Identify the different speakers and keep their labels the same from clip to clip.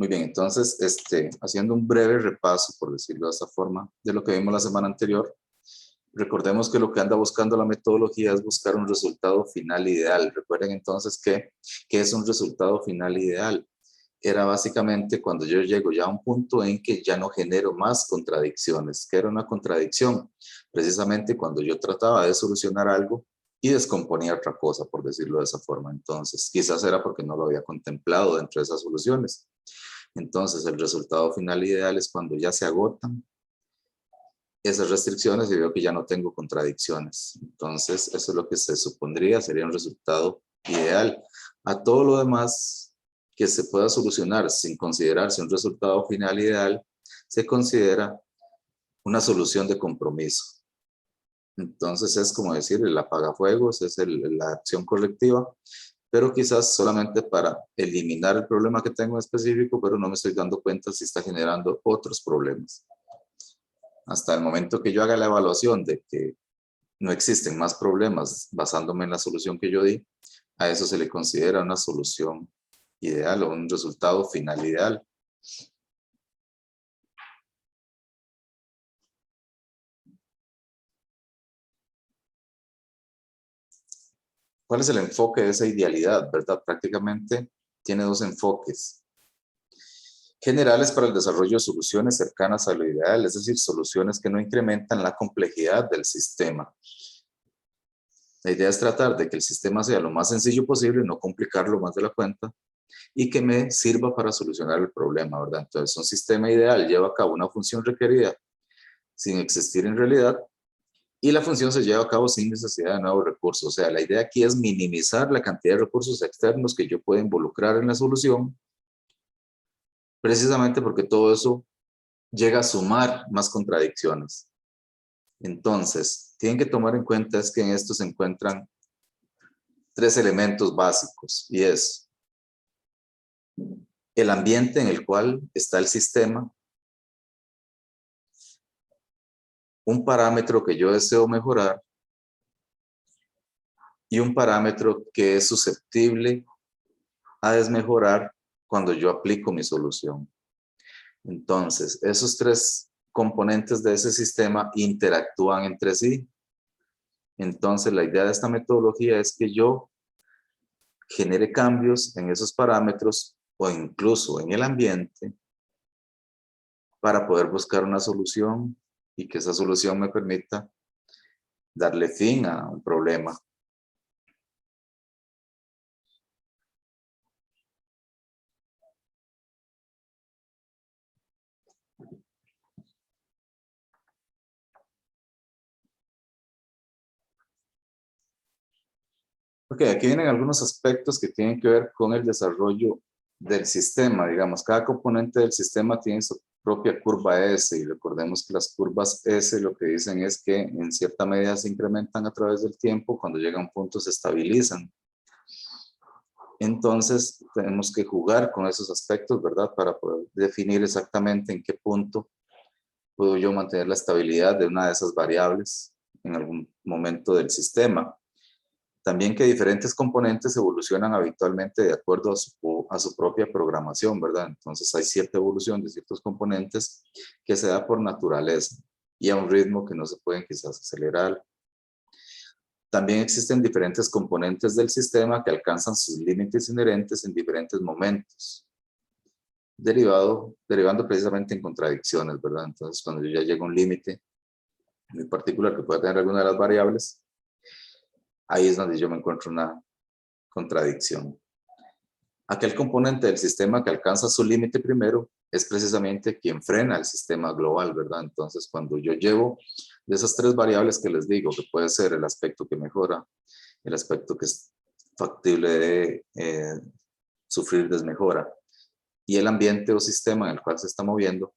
Speaker 1: Muy bien, entonces, haciendo un breve repaso, por decirlo de esta forma, de lo que vimos la semana anterior, recordemos que lo que anda buscando la metodología es buscar un resultado final ideal. Recuerden entonces que es un resultado final ideal. Era básicamente cuando yo llego ya a un punto en que ya no genero más contradicciones. ¿Qué era una contradicción? Precisamente cuando yo trataba de solucionar algo y descomponía otra cosa, por decirlo de esa forma. Entonces, quizás era porque no lo había contemplado dentro de esas soluciones. Entonces, el resultado final ideal es cuando ya se agotan esas restricciones y veo que ya no tengo contradicciones. Entonces, eso es lo que se supondría, sería un resultado ideal. A todo lo demás que se pueda solucionar sin considerarse un resultado final ideal, se considera una solución de compromiso. Entonces, es como decir, el apagafuegos es la acción correctiva, pero quizás solamente para eliminar el problema que tengo en específico, pero no me estoy dando cuenta si está generando otros problemas. Hasta el momento que yo haga la evaluación de que no existen más problemas basándome en la solución que yo di, a eso se le considera una solución ideal o un resultado final ideal. ¿Cuál es el enfoque de esa idealidad, verdad? Prácticamente tiene dos enfoques. Generales para el desarrollo de soluciones cercanas a lo ideal, es decir, soluciones que no incrementan la complejidad del sistema. La idea es tratar de que el sistema sea lo más sencillo posible, no complicarlo más de la cuenta, y que me sirva para solucionar el problema, ¿verdad? Entonces, un sistema ideal lleva a cabo una función requerida sin existir en realidad, y la función se lleva a cabo sin necesidad de nuevos recursos. O sea, la idea aquí es minimizar la cantidad de recursos externos que yo pueda involucrar en la solución, precisamente porque todo eso llega a sumar más contradicciones. Entonces, tienen que tomar en cuenta es que en esto se encuentran tres elementos básicos, y es el ambiente en el cual está el sistema, un parámetro que yo deseo mejorar y un parámetro que es susceptible a desmejorar cuando yo aplico mi solución. Entonces, esos tres componentes de ese sistema interactúan entre sí. Entonces, la idea de esta metodología es que yo genere cambios en esos parámetros o incluso en el ambiente para poder buscar una solución y que esa solución me permita darle fin a un problema. Ok, aquí vienen algunos aspectos que tienen que ver con el desarrollo del sistema. Digamos, cada componente del sistema tiene su propia curva S y recordemos que las curvas S lo que dicen es que en cierta medida se incrementan a través del tiempo, cuando llega a un punto se estabilizan. Entonces tenemos que jugar con esos aspectos, ¿verdad? Para poder definir exactamente en qué punto puedo yo mantener la estabilidad de una de esas variables en algún momento del sistema. También que diferentes componentes evolucionan habitualmente de acuerdo a su propia programación, ¿verdad? Entonces hay cierta evolución de ciertos componentes que se da por naturaleza y a un ritmo que no se pueden quizás acelerar. También existen diferentes componentes del sistema que alcanzan sus límites inherentes en diferentes momentos, derivando precisamente en contradicciones, ¿verdad? Entonces cuando yo ya llego a un límite muy particular que pueda tener alguna de las variables, ahí es donde yo me encuentro una contradicción. Aquel componente del sistema que alcanza su límite primero es precisamente quien frena el sistema global, ¿verdad? Entonces, cuando yo llevo de esas tres variables que les digo, que puede ser el aspecto que mejora, el aspecto que es factible de sufrir desmejora, y el ambiente o sistema en el cual se está moviendo,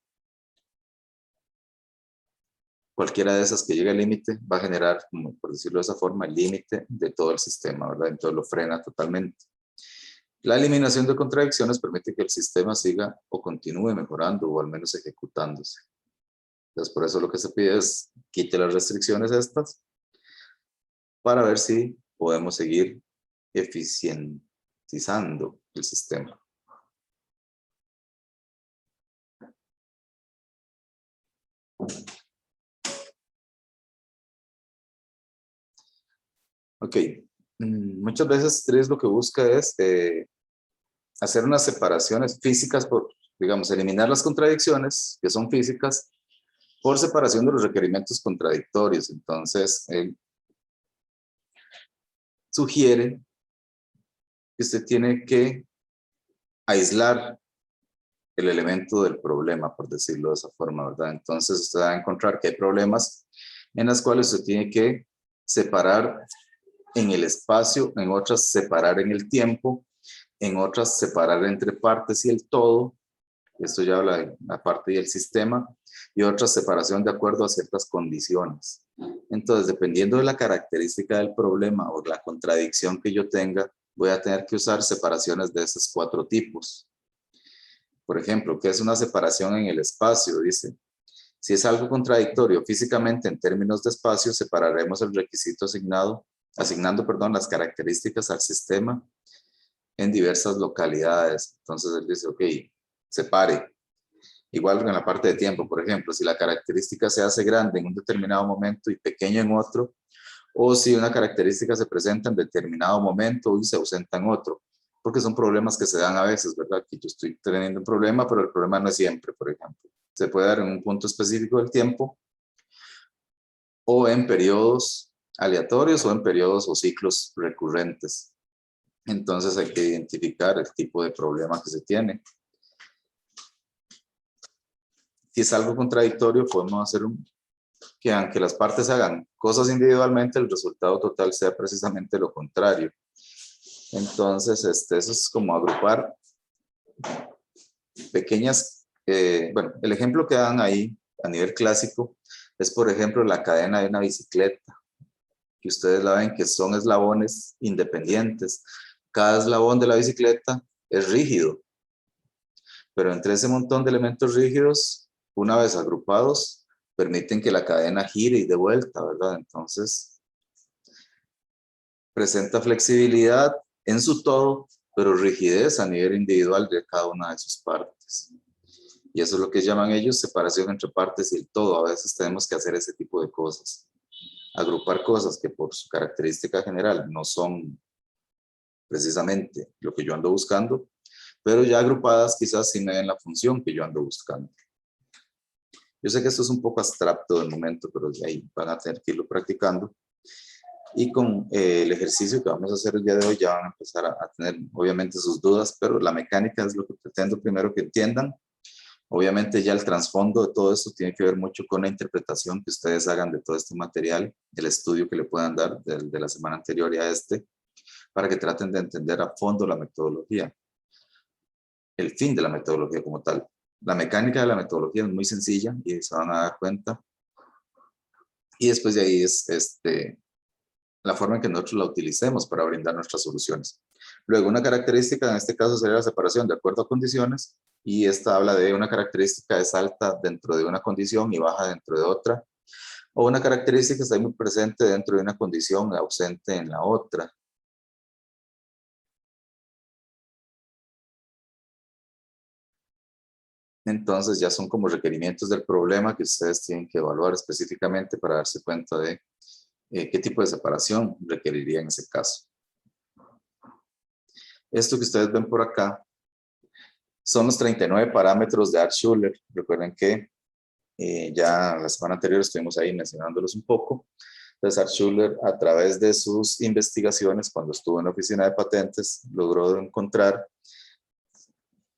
Speaker 1: cualquiera de esas que llegue al límite va a generar, como por decirlo de esa forma, el límite de todo el sistema, ¿verdad? Entonces lo frena totalmente. La eliminación de contradicciones permite que el sistema siga o continúe mejorando o al menos ejecutándose. Entonces, por eso lo que se pide es quite las restricciones estas para ver si podemos seguir eficientizando el sistema. Ok. Muchas veces TRIZ lo que busca es hacer unas separaciones físicas por, digamos, eliminar las contradicciones que son físicas por separación de los requerimientos contradictorios. Entonces, sugiere que usted tiene que aislar el elemento del problema, por decirlo de esa forma, ¿verdad? Entonces, usted va a encontrar que hay problemas en las cuales usted tiene que separar en el espacio, en otras separar en el tiempo, en otras separar entre partes y el todo. Esto ya habla de la parte y el sistema, y otra separación de acuerdo a ciertas condiciones. Entonces, dependiendo de la característica del problema o la contradicción que yo tenga, voy a tener que usar separaciones de esos 4 tipos. Por ejemplo, ¿qué es una separación en el espacio? Dice, si es algo contradictorio físicamente en términos de espacio, separaremos el requisito asignando las características al sistema en diversas localidades. Entonces él dice, ok, separe. Igual en la parte de tiempo, por ejemplo, si la característica se hace grande en un determinado momento y pequeño en otro, o si una característica se presenta en determinado momento y se ausenta en otro, porque son problemas que se dan a veces, ¿verdad? Que yo estoy teniendo un problema, pero el problema no es siempre, por ejemplo. Se puede dar en un punto específico del tiempo o en periodos aleatorios o en periodos o ciclos recurrentes. Entonces hay que identificar el tipo de problema que se tiene. Si es algo contradictorio, podemos hacer que aunque las partes hagan cosas individualmente, el resultado total sea precisamente lo contrario. Entonces, eso es como agrupar pequeñas, el ejemplo que dan ahí a nivel clásico es, por ejemplo, la cadena de una bicicleta, que ustedes la ven que son eslabones independientes. Cada eslabón de la bicicleta es rígido, pero entre ese montón de elementos rígidos, una vez agrupados, permiten que la cadena gire y de vuelta, ¿verdad? Entonces, presenta flexibilidad en su todo, pero rigidez a nivel individual de cada una de sus partes. Y eso es lo que llaman ellos separación entre partes y el todo. A veces tenemos que hacer ese tipo de cosas. Agrupar cosas que por su característica general no son precisamente lo que yo ando buscando, pero ya agrupadas quizás sí me den la función que yo ando buscando. Yo sé que esto es un poco abstracto de momento, pero de ahí van a tener que irlo practicando. Y con el ejercicio que vamos a hacer el día de hoy ya van a empezar a tener obviamente sus dudas, pero la mecánica es lo que pretendo primero que entiendan. Obviamente ya el trasfondo de todo esto tiene que ver mucho con la interpretación que ustedes hagan de todo este material, el estudio que le puedan dar de la semana anterior y a para que traten de entender a fondo la metodología, el fin de la metodología como tal. La mecánica de la metodología es muy sencilla y se van a dar cuenta. Y después de ahí es la forma en que nosotros la utilicemos para brindar nuestras soluciones. Luego, una característica en este caso sería la separación de acuerdo a condiciones, y esta habla de una característica es alta dentro de una condición y baja dentro de otra, o una característica está muy presente dentro de una condición y ausente en la otra. Entonces ya son como requerimientos del problema que ustedes tienen que evaluar específicamente para darse cuenta de qué tipo de separación requeriría en ese caso. Esto que ustedes ven por acá son los 39 parámetros de Altshuler. Recuerden que ya la semana anterior estuvimos ahí mencionándolos un poco. Entonces Altshuler, a través de sus investigaciones, cuando estuvo en la oficina de patentes, logró encontrar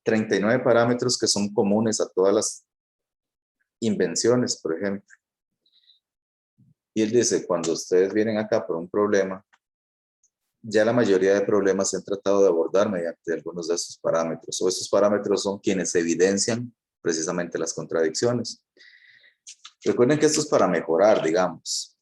Speaker 1: 39 parámetros que son comunes a todas las invenciones, por ejemplo. Y él dice, cuando ustedes vienen acá por un problema, ya la mayoría de problemas se han tratado de abordar mediante algunos de estos parámetros, o estos parámetros son quienes evidencian precisamente las contradicciones. Recuerden que esto es para mejorar, digamos.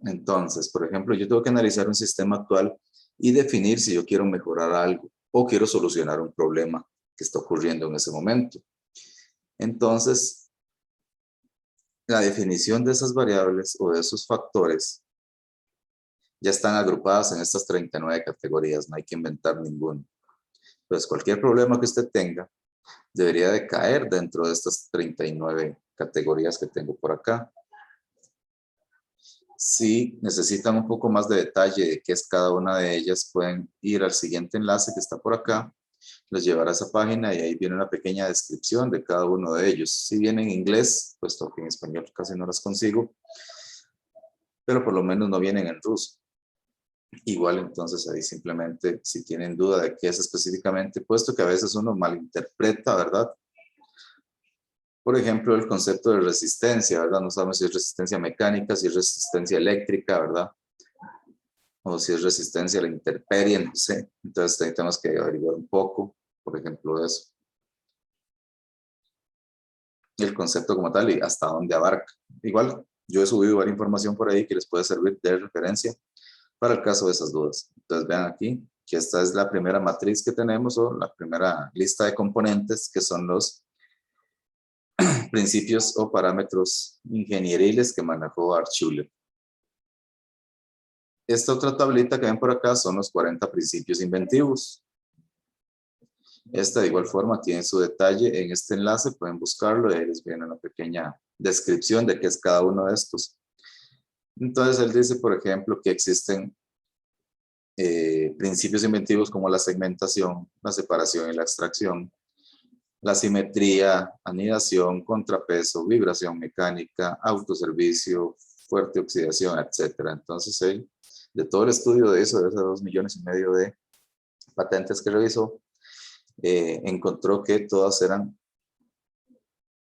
Speaker 1: Entonces, por ejemplo, yo tengo que analizar un sistema actual y definir si yo quiero mejorar algo o quiero solucionar un problema que está ocurriendo en ese momento. Entonces, la definición de esas variables o de esos factores ya están agrupadas en estas 39 categorías, no hay que inventar ninguno. Entonces, cualquier problema que usted tenga, debería de caer dentro de estas 39 categorías que tengo por acá. Si necesitan un poco más de detalle de qué es cada una de ellas, pueden ir al siguiente enlace que está por acá, les llevará a esa página y ahí viene una pequeña descripción de cada uno de ellos. Si viene en inglés, puesto que en español casi no las consigo, pero por lo menos no vienen en ruso. Igual entonces ahí simplemente si tienen duda de qué es específicamente, puesto que a veces uno malinterpreta, ¿verdad? Por ejemplo, el concepto de resistencia, ¿verdad? No sabemos si es resistencia mecánica, si es resistencia eléctrica, ¿verdad? O si es resistencia a la intemperie, no sé. Entonces ahí tenemos que averiguar un poco, por ejemplo, eso. El concepto como tal y hasta dónde abarca. Igual, yo he subido varias información por ahí que les puede servir de referencia para el caso de esas dudas. Entonces vean aquí que esta es la primera matriz que tenemos o la primera lista de componentes que son los principios o parámetros ingenieriles que manejó Altshuler. Esta otra tablita que ven por acá son los 40 principios inventivos. Esta de igual forma tiene su detalle en este enlace, pueden buscarlo y ahí les viene una pequeña descripción de qué es cada uno de estos. Entonces él dice, por ejemplo, que existen principios inventivos como la segmentación, la separación y la extracción, la simetría, anidación, contrapeso, vibración mecánica, autoservicio, fuerte oxidación, etc. Entonces él, de todo el estudio de eso, de esos 2,5 millones de patentes que revisó, encontró que todas eran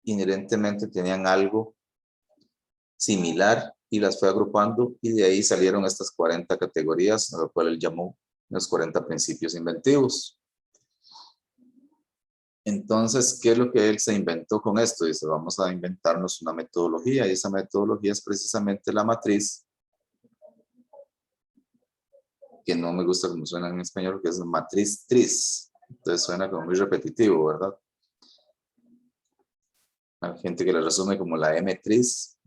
Speaker 1: inherentemente, tenían algo similar y las fue agrupando y de ahí salieron estas 40 categorías, a lo cual él llamó los 40 principios inventivos. Entonces, ¿qué es lo que él se inventó con esto? Dice, vamos a inventarnos una metodología y esa metodología es precisamente la matriz, que no me gusta como suena en español, que es matriz TRIZ. Entonces suena como muy repetitivo, ¿verdad? Hay gente que la resume como la M-TRIZ.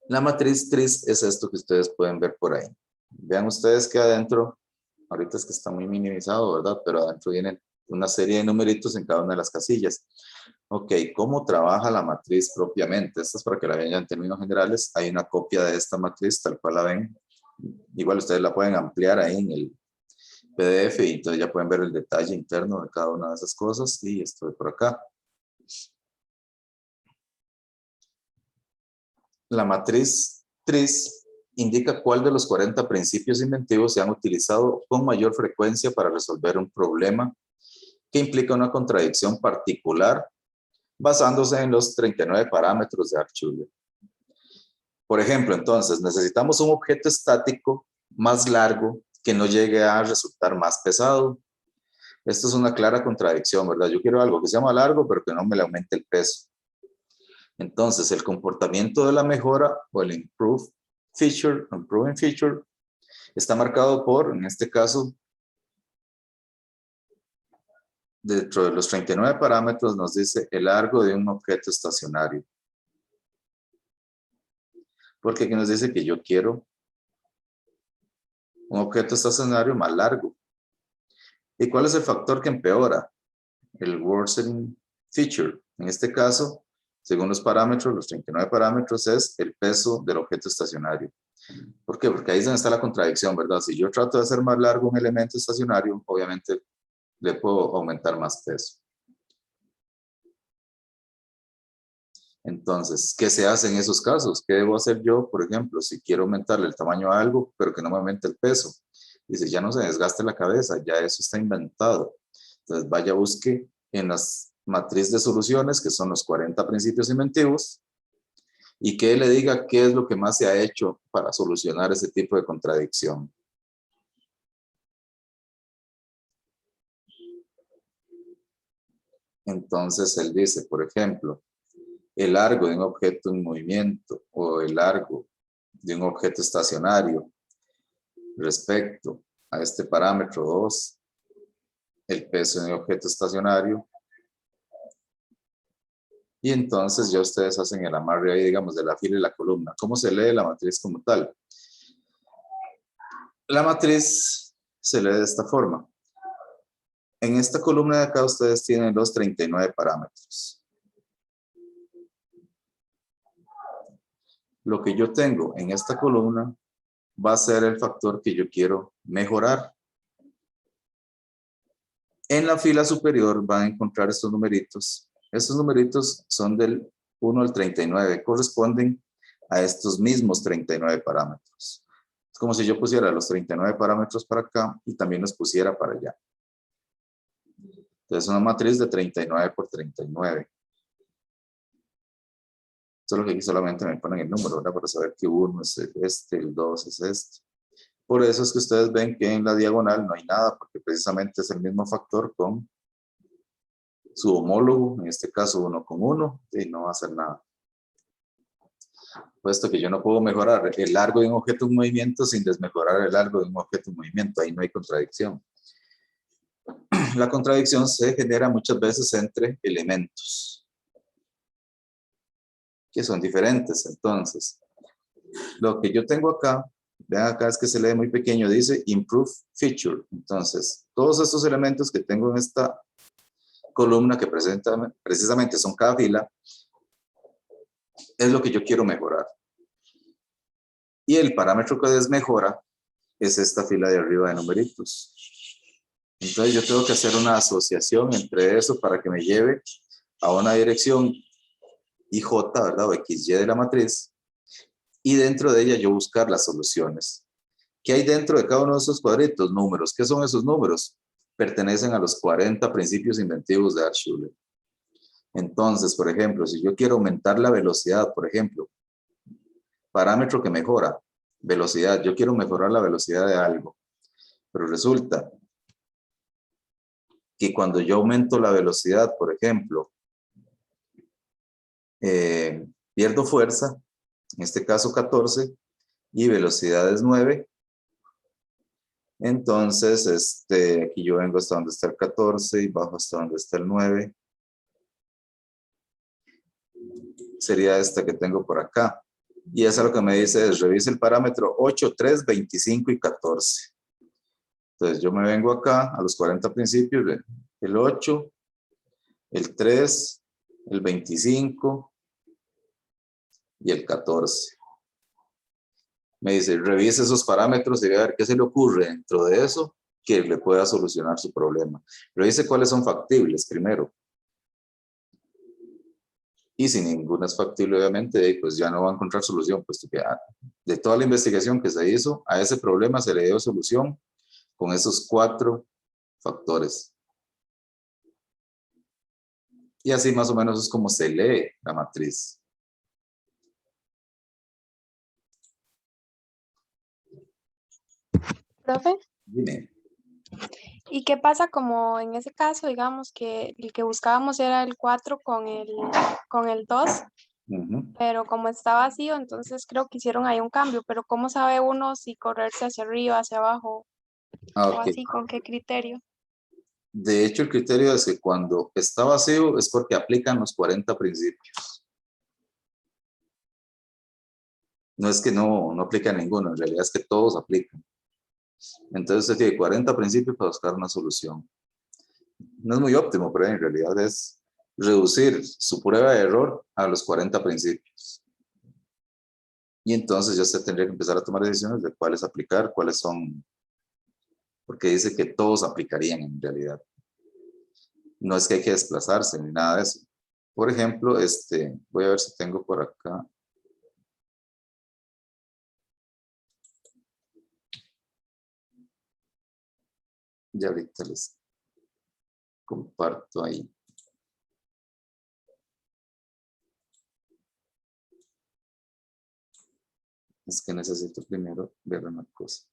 Speaker 1: La matriz TRIZ es esto que ustedes pueden ver por ahí. Vean ustedes que adentro, ahorita es que está muy minimizado, ¿verdad? Pero adentro vienen una serie de numeritos en cada una de las casillas. Ok, ¿cómo trabaja la matriz propiamente? Esta es para que la vean ya en términos generales. Hay una copia de esta matriz, tal cual la ven. Igual ustedes la pueden ampliar ahí en el PDF y entonces ya pueden ver el detalle interno de cada una de esas cosas. Y estoy por acá. La matriz TRIZ indica cuál de los 40 principios inventivos se han utilizado con mayor frecuencia para resolver un problema que implica una contradicción particular basándose en los 39 parámetros de Altshuler. Por ejemplo, entonces, necesitamos un objeto estático más largo que no llegue a resultar más pesado. Esto es una clara contradicción, ¿verdad? Yo quiero algo que sea más largo, pero que no me le aumente el peso. Entonces, el comportamiento de la mejora o el improving feature, está marcado por, en este caso, dentro de los 39 parámetros nos dice el largo de un objeto estacionario. Porque aquí nos dice que yo quiero un objeto estacionario más largo. ¿Y cuál es el factor que empeora? El worsening feature. En este caso, según los parámetros, los 39 parámetros, es el peso del objeto estacionario. ¿Por qué? Porque ahí es donde está la contradicción, ¿verdad? Si yo trato de hacer más largo un elemento estacionario, obviamente le puedo aumentar más peso. Entonces, ¿qué se hace en esos casos? ¿Qué debo hacer yo, por ejemplo, si quiero aumentarle el tamaño a algo, pero que no me aumente el peso? Dice, ya no se desgaste la cabeza, ya eso está inventado. Entonces, vaya, busque en las matrices de soluciones, que son los 40 principios inventivos, y que le diga qué es lo que más se ha hecho para solucionar ese tipo de contradicción. Entonces, él dice, por ejemplo, el largo de un objeto en movimiento o el largo de un objeto estacionario respecto a este parámetro 2, el peso de un objeto estacionario, y entonces ya ustedes hacen el amarre ahí, digamos, de la fila y la columna. ¿Cómo se lee la matriz como tal? La matriz se lee de esta forma. En esta columna de acá ustedes tienen los 39 parámetros. Lo que yo tengo en esta columna va a ser el factor que yo quiero mejorar. En la fila superior van a encontrar estos numeritos. Estos numeritos son del 1 al 39, corresponden a estos mismos 39 parámetros. Es como si yo pusiera los 39 parámetros para acá y también los pusiera para allá. Entonces, una matriz de 39 por 39. Solo que aquí solamente me ponen el número, ¿verdad? Para saber que 1 es este, el 2 es este. Por eso es que ustedes ven que en la diagonal no hay nada, porque precisamente es el mismo factor con su homólogo, en este caso 1 con 1, y no va a hacer nada. Puesto que yo no puedo mejorar el largo de un objeto en movimiento sin desmejorar el largo de un objeto en movimiento, ahí no hay contradicción. La contradicción se genera muchas veces entre elementos, que son diferentes. Entonces, lo que yo tengo acá, vean acá es que se lee muy pequeño, dice Improve Feature. Entonces, todos estos elementos que tengo en esta columna que precisamente son cada fila, es lo que yo quiero mejorar. Y el parámetro que desmejora es esta fila de arriba de numeritos. Entonces yo tengo que hacer una asociación entre eso para que me lleve a una dirección IJ, ¿verdad? O XY de la matriz. Y dentro de ella yo buscar las soluciones. ¿Qué hay dentro de cada uno de esos cuadritos? Números. ¿Qué son esos números? Pertenecen a los 40 principios inventivos de Altshuler. Entonces, por ejemplo, si yo quiero aumentar la velocidad, por ejemplo, parámetro que mejora, velocidad, yo quiero mejorar la velocidad de algo, pero resulta que cuando yo aumento la velocidad, por ejemplo, pierdo fuerza, en este caso 14, y velocidad es 9, entonces aquí yo vengo hasta donde está el 14 y bajo hasta donde está el 9. Sería esta que tengo por acá. Y eso lo que me dice es, revise el parámetro 8, 3, 25 y 14. Entonces yo me vengo acá a los 40 principios, el 8, el 3, el 25 y el 14. Me dice, revise esos parámetros y vea a ver qué se le ocurre dentro de eso que le pueda solucionar su problema. Revise cuáles son factibles primero. Y si ninguna es factible, obviamente, pues ya no va a encontrar solución, puesto que de toda la investigación que se hizo, a ese problema se le dio solución con esos 4 factores. Y así más o menos es como se lee la matriz.
Speaker 2: Profe,
Speaker 1: Dime.
Speaker 2: ¿y qué pasa como en ese caso, digamos que el que buscábamos era el 4 con el 2, pero como está vacío, entonces creo que hicieron ahí un cambio, pero ¿cómo sabe uno si correrse hacia arriba, hacia abajo o
Speaker 1: Ok.
Speaker 2: así? ¿Con qué criterio?
Speaker 1: De hecho, el criterio es que cuando está vacío es porque aplican los 40 principios. No es que no aplica ninguno, en realidad es que todos aplican. Entonces usted tiene 40 principios para buscar una solución. No es muy óptimo, pero en realidad es reducir su prueba de error a los 40 principios. Y entonces ya usted tendría que empezar a tomar decisiones de cuáles aplicar, cuáles son, porque dice que todos aplicarían en realidad. No es que hay que desplazarse ni nada de eso. Por ejemplo, voy a ver si tengo por acá. Ya ahorita les comparto ahí. Es que necesito primero ver una cosa.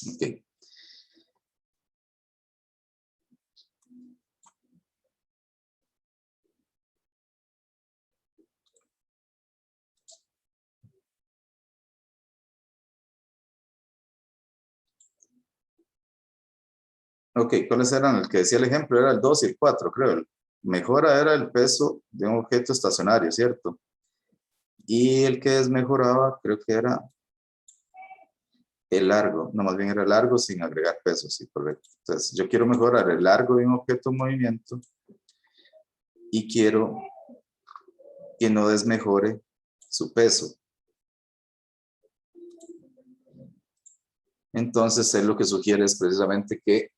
Speaker 1: Ok. Ok, ¿cuáles eran? El que decía el ejemplo era el 2 y el 4, creo. mejora era el peso de un objeto estacionario, ¿cierto? Y el que desmejoraba creo que era el largo, no, más bien era largo sin agregar peso, sí, correcto. Entonces, yo quiero mejorar el largo de un objeto en movimiento y quiero que no desmejore su peso. Entonces, él lo que sugiere es precisamente que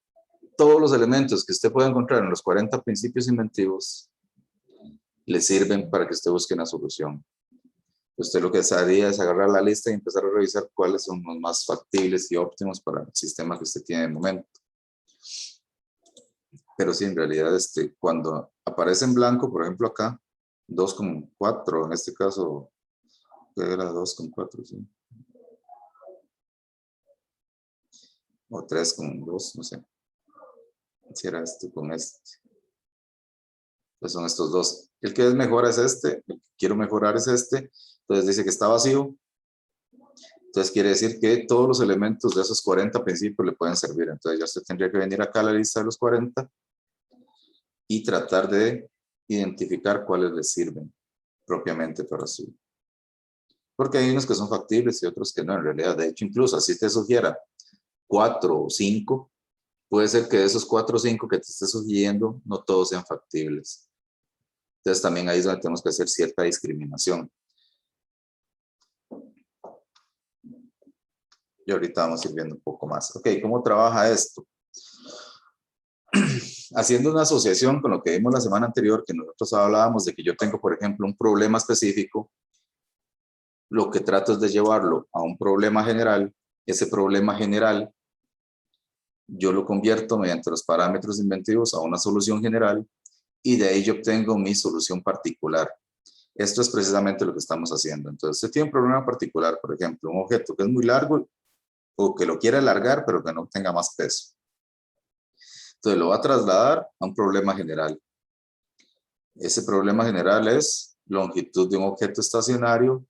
Speaker 1: todos los elementos que usted puede encontrar en los 40 principios inventivos le sirven para que usted busque una solución. Usted lo que haría es agarrar la lista y empezar a revisar cuáles son los más factibles y óptimos para el sistema que usted tiene en el momento. Pero sí, en realidad, cuando aparece en blanco, por ejemplo acá, 2,4, en este caso, era 2,4, sí. O 3,2, no sé. Si era este con este. Pues son estos dos. El que es mejor es este, el que quiero mejorar es este. Entonces dice que está vacío. Entonces quiere decir que todos los elementos de esos 40 principios le pueden servir. Entonces ya usted tendría que venir acá a la lista de los 40 y tratar de identificar cuáles le sirven propiamente para su. Porque hay unos que son factibles y otros que no, en realidad. De hecho, incluso así te sugiera 4 o 5, puede ser que de esos 4 o 5 que te esté sugiriendo, no todos sean factibles. Entonces también ahí es donde tenemos que hacer cierta discriminación. Y ahorita vamos a ir viendo un poco más. Ok, ¿cómo trabaja esto? Haciendo una asociación con lo que vimos la semana anterior, que nosotros hablábamos de que yo tengo, por ejemplo, un problema específico, lo que trato es de llevarlo a un problema general. Ese problema general yo lo convierto mediante los parámetros inventivos a una solución general y de ahí yo obtengo mi solución particular. Esto es precisamente lo que estamos haciendo. Entonces, usted tiene un problema particular, por ejemplo, un objeto que es muy largo o que lo quiere alargar, pero que no tenga más peso. Entonces, lo va a trasladar a un problema general. Ese problema general es longitud de un objeto estacionario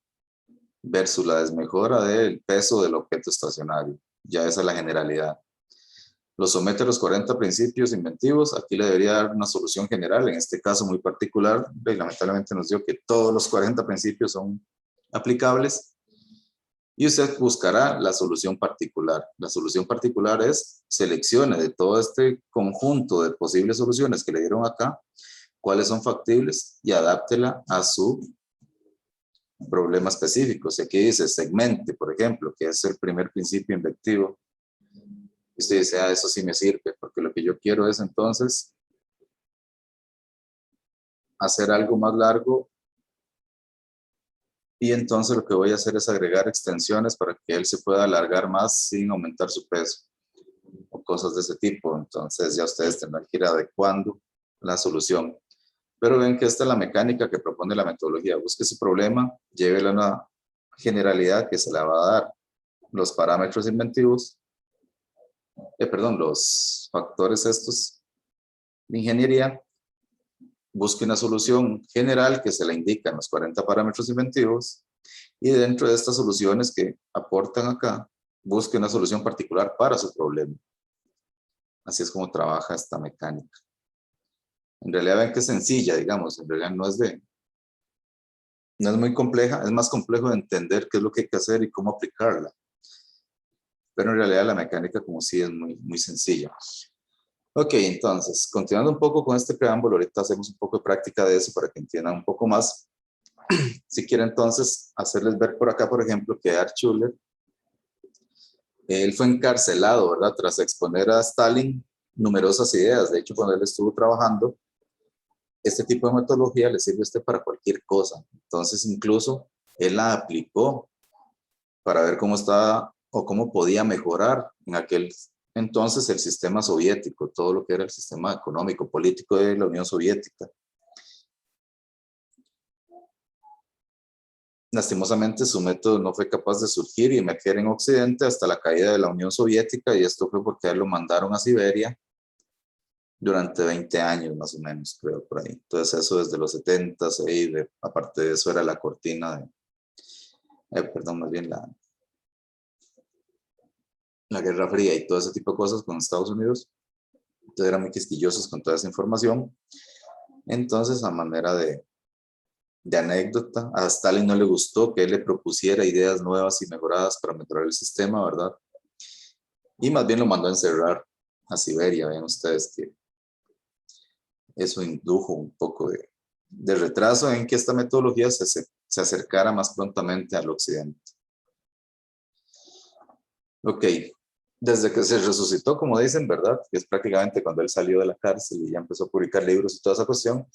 Speaker 1: versus la desmejora del peso del objeto estacionario. Ya esa es la generalidad. Lo somete a los 40 principios inventivos. Aquí le debería dar una solución general, en este caso muy particular. Y lamentablemente nos dio que todos los 40 principios son aplicables. Y usted buscará la solución particular. La solución particular es seleccione de todo este conjunto de posibles soluciones que le dieron acá, cuáles son factibles y adáptela a su problema específico. Si aquí dice segmente, por ejemplo, que es el primer principio inventivo, usted dice, eso sí me sirve, porque lo que yo quiero es entonces hacer algo más largo y entonces lo que voy a hacer es agregar extensiones para que él se pueda alargar más sin aumentar su peso o cosas de ese tipo. Entonces ya ustedes tendrán que ir adecuando la solución. Pero ven que esta es la mecánica que propone la metodología. Busque su problema, llévelo a una generalidad que se la va a dar los parámetros inventivos, los factores estos de ingeniería. Busque una solución general que se la indica en los 40 parámetros inventivos y dentro de estas soluciones que aportan acá, busque una solución particular para su problema. Así es como trabaja esta mecánica. En realidad ven que es sencilla, digamos, en realidad no es muy compleja, es más complejo de entender qué es lo que hay que hacer y cómo aplicarla. Pero en realidad la mecánica como sí es muy, muy sencilla. Ok, entonces, continuando un poco con este preámbulo, ahorita hacemos un poco de práctica de eso para que entiendan un poco más. Si quiero entonces hacerles ver por acá, por ejemplo, que Altshuler, él fue encarcelado, ¿verdad? Tras exponer a Stalin numerosas ideas. De hecho, cuando él estuvo trabajando, este tipo de metodología le sirve a usted para cualquier cosa. Entonces, incluso él la aplicó para ver cómo estaba o cómo podía mejorar en aquel entonces el sistema soviético, todo lo que era el sistema económico, político de la Unión Soviética. Lastimosamente, su método no fue capaz de surgir y emerger en Occidente hasta la caída de la Unión Soviética, y esto fue porque a él lo mandaron a Siberia durante 20 años más o menos, creo, por ahí. Entonces eso desde los 70, y aparte de eso era la cortina más bien la Guerra Fría y todo ese tipo de cosas con Estados Unidos. Entonces eran muy quisquillosos con toda esa información. Entonces, a manera de anécdota, a Stalin no le gustó que él le propusiera ideas nuevas y mejoradas para mejorar el sistema, ¿verdad? Y más bien lo mandó a encerrar a Siberia. Ven ustedes que eso indujo un poco de retraso en que esta metodología se acercara más prontamente al occidente. Ok, desde que se resucitó, como dicen, ¿verdad? Que es prácticamente cuando él salió de la cárcel y ya empezó a publicar libros y toda esa cuestión.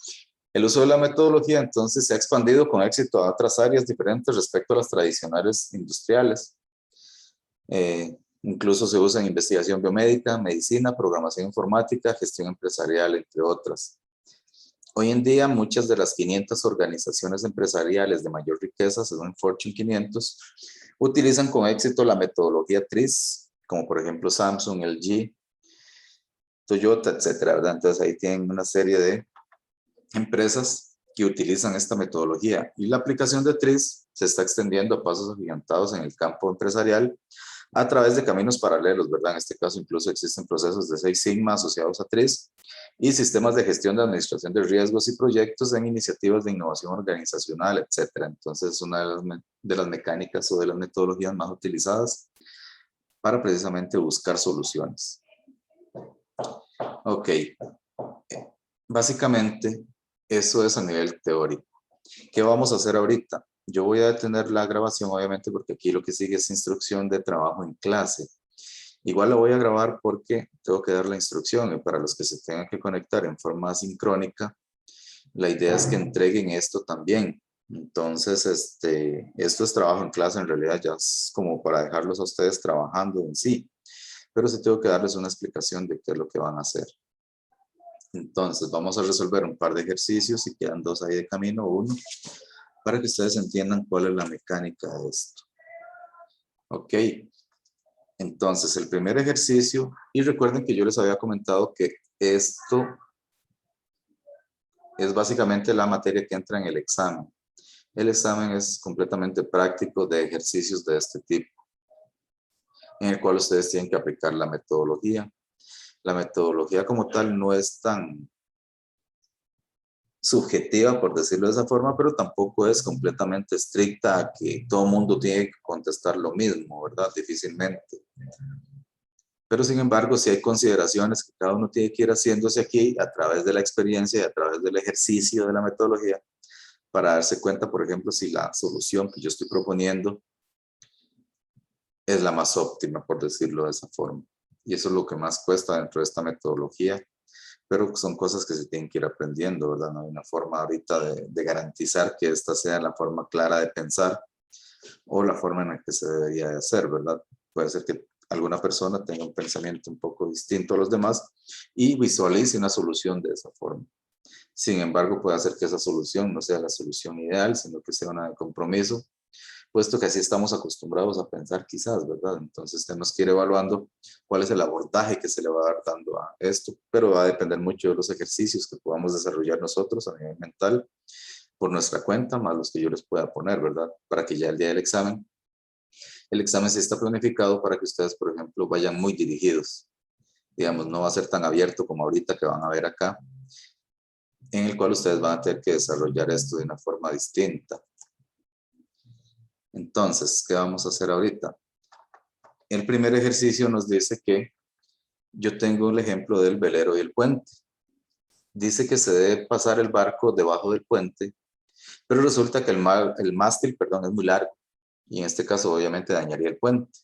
Speaker 1: El uso de la metodología entonces se ha expandido con éxito a otras áreas diferentes respecto a las tradicionales industriales. Incluso se usa en investigación biomédica, medicina, programación informática, gestión empresarial, entre otras. Hoy en día, muchas de las 500 organizaciones empresariales de mayor riqueza, según Fortune 500, utilizan con éxito la metodología TRIZ, como por ejemplo Samsung, LG, Toyota, etcétera, ¿verdad? Entonces ahí tienen una serie de empresas que utilizan esta metodología y la aplicación de TRIZ se está extendiendo a pasos agigantados en el campo empresarial a través de caminos paralelos, ¿verdad? En este caso incluso existen procesos de Six Sigma asociados a TRIZ y sistemas de gestión de administración de riesgos y proyectos en iniciativas de innovación organizacional, etcétera. Entonces es una de las mecánicas o de las metodologías más utilizadas para precisamente buscar soluciones. Ok, básicamente eso es a nivel teórico. ¿Qué vamos a hacer ahorita? Yo voy a detener la grabación, obviamente, porque aquí lo que sigue es instrucción de trabajo en clase. Igual la voy a grabar porque tengo que dar la instrucción y para los que se tengan que conectar en forma sincrónica, la idea es que entreguen esto también. Entonces, esto es trabajo en clase, en realidad ya es como para dejarlos a ustedes trabajando en sí, pero sí tengo que darles una explicación de qué es lo que van a hacer. Entonces, vamos a resolver un par de ejercicios y quedan dos ahí de camino, uno, para que ustedes entiendan cuál es la mecánica de esto. Ok, entonces el primer ejercicio, y recuerden que yo les había comentado que esto es básicamente la materia que entra en el examen. El examen es completamente práctico de ejercicios de este tipo, en el cual ustedes tienen que aplicar la metodología. La metodología como tal no es tan subjetiva, por decirlo de esa forma, pero tampoco es completamente estricta a que todo el mundo tiene que contestar lo mismo, ¿verdad? Difícilmente. Pero sin embargo, sí hay consideraciones que cada uno tiene que ir haciéndose aquí a través de la experiencia y a través del ejercicio de la metodología para darse cuenta, por ejemplo, si la solución que yo estoy proponiendo es la más óptima, por decirlo de esa forma. Y eso es lo que más cuesta dentro de esta metodología, pero son cosas que se tienen que ir aprendiendo, ¿verdad? No hay una forma ahorita de garantizar que esta sea la forma clara de pensar o la forma en la que se debería de hacer, ¿verdad? Puede ser que alguna persona tenga un pensamiento un poco distinto a los demás y visualice una solución de esa forma. Sin embargo, puede hacer que esa solución no sea la solución ideal, sino que sea una de compromiso, puesto que así estamos acostumbrados a pensar quizás, ¿verdad? Entonces tenemos que ir evaluando cuál es el abordaje que se le va a dar dando a esto, pero va a depender mucho de los ejercicios que podamos desarrollar nosotros a nivel mental por nuestra cuenta, más los que yo les pueda poner, ¿verdad? Para que ya el día del examen, el examen sí está planificado para que ustedes, por ejemplo, vayan muy dirigidos. Digamos, no va a ser tan abierto como ahorita que van a ver acá, en el cual ustedes van a tener que desarrollar esto de una forma distinta. Entonces, ¿qué vamos a hacer ahorita? El primer ejercicio nos dice que yo tengo el ejemplo del velero y el puente. Dice que se debe pasar el barco debajo del puente, pero resulta que el mástil, perdón, es muy largo y en este caso obviamente dañaría el puente.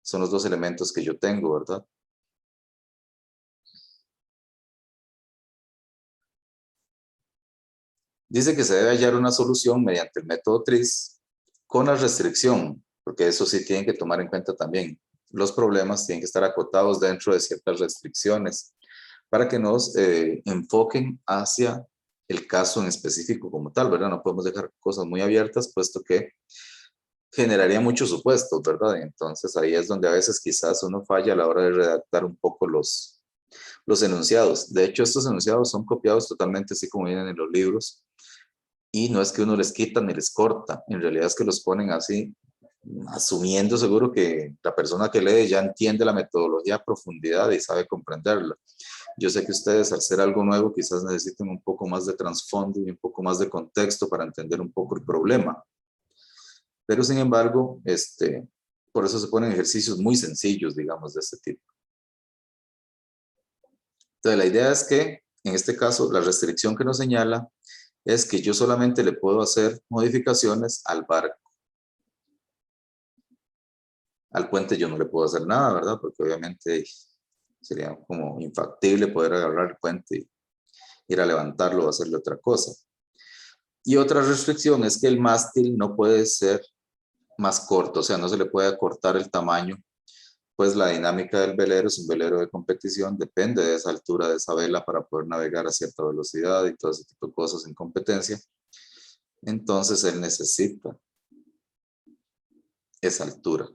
Speaker 1: Son los dos elementos que yo tengo, ¿verdad? Dice que se debe hallar una solución mediante el método TRIZ con la restricción, porque eso sí tienen que tomar en cuenta también. Los problemas tienen que estar acotados dentro de ciertas restricciones para que nos enfoquen hacia el caso en específico como tal, ¿verdad? No podemos dejar cosas muy abiertas, puesto que generaría muchos supuestos, ¿verdad? Entonces ahí es donde a veces quizás uno falla a la hora de redactar un poco los enunciados. De hecho, estos enunciados son copiados totalmente así como vienen en los libros y no es que uno les quita ni les corta, en realidad es que los ponen así, asumiendo seguro que la persona que lee ya entiende la metodología a profundidad y sabe comprenderla. Yo sé que ustedes, al ser algo nuevo, quizás necesiten un poco más de trasfondo y un poco más de contexto para entender un poco el problema. Pero, sin embargo, por eso se ponen ejercicios muy sencillos, digamos, de este tipo. Entonces, la idea es que, en este caso, la restricción que nos señala es que yo solamente le puedo hacer modificaciones al barco. Al puente yo no le puedo hacer nada, ¿verdad? Porque obviamente sería como infactible poder agarrar el puente y ir a levantarlo o hacerle otra cosa. Y otra restricción es que el mástil no puede ser más corto, o sea, no se le puede acortar el tamaño, pues la dinámica del velero es un velero de competición, depende de esa altura de esa vela para poder navegar a cierta velocidad y todo ese tipo de cosas en competencia. Entonces él necesita esa altura.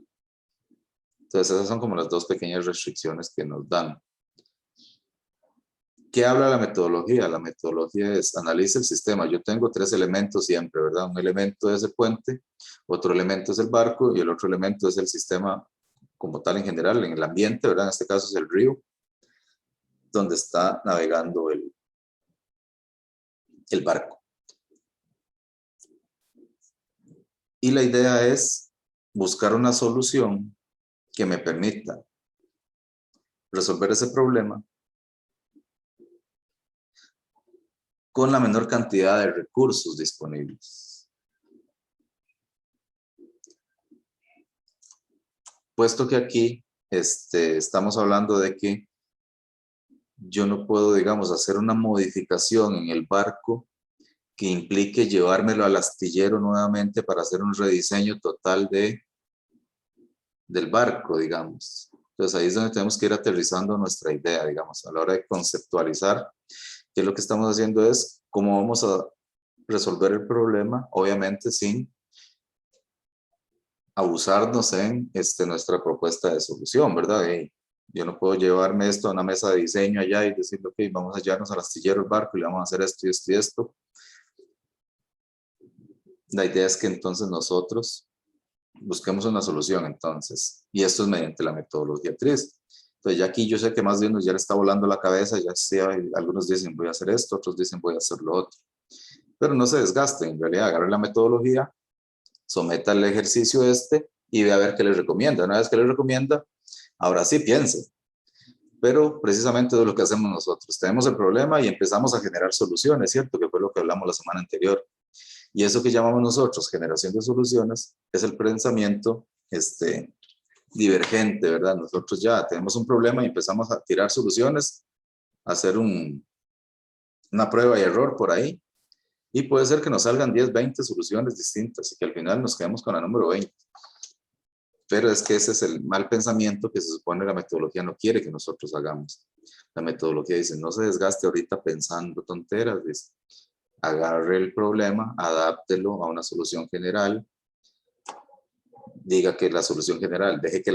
Speaker 1: Entonces esas son como las dos pequeñas restricciones que nos dan. ¿Qué habla la metodología? La metodología es analiza el sistema. Yo tengo tres elementos siempre, ¿verdad? Un elemento es el puente, otro elemento es el barco y el otro elemento es el sistema como tal en general, en el ambiente, ¿verdad? En este caso es el río, donde está navegando el barco. Y la idea es buscar una solución que me permita resolver ese problema con la menor cantidad de recursos disponibles. Puesto que aquí estamos hablando de que yo no puedo, digamos, hacer una modificación en el barco que implique llevármelo al astillero nuevamente para hacer un rediseño total del barco, digamos. Entonces ahí es donde tenemos que ir aterrizando nuestra idea, digamos, a la hora de conceptualizar, que lo que estamos haciendo es cómo vamos a resolver el problema, obviamente sin abusarnos en nuestra propuesta de solución, ¿verdad? Yo no puedo llevarme esto a una mesa de diseño allá y decir, ok, vamos a llevarnos al astillero el barco y le vamos a hacer esto y esto y esto. La idea es que entonces nosotros busquemos una solución entonces, y esto es mediante la metodología TRIS. Entonces ya aquí yo sé que más de uno ya le está volando la cabeza, ya sea, algunos dicen voy a hacer esto, otros dicen voy a hacer lo otro. Pero no se desgasten, en realidad agarre la metodología, someta el ejercicio y ve a ver qué les recomienda. Una vez que les recomienda, ahora sí piense. Pero precisamente es lo que hacemos nosotros. Tenemos el problema y empezamos a generar soluciones, ¿cierto? Que fue lo que hablamos la semana anterior. Y eso que llamamos nosotros generación de soluciones es el pensamiento divergente, ¿verdad? Nosotros ya tenemos un problema y empezamos a tirar soluciones, a hacer una prueba y error por ahí. Y puede ser que nos salgan 10, 20 soluciones distintas y que al final nos quedemos con la número 20. Pero es que ese es el mal pensamiento que se supone la metodología no quiere que nosotros hagamos. La metodología dice, no se desgaste ahorita pensando tonteras, dice, agarre el problema, adáptelo a una solución general, diga que la solución general, deje que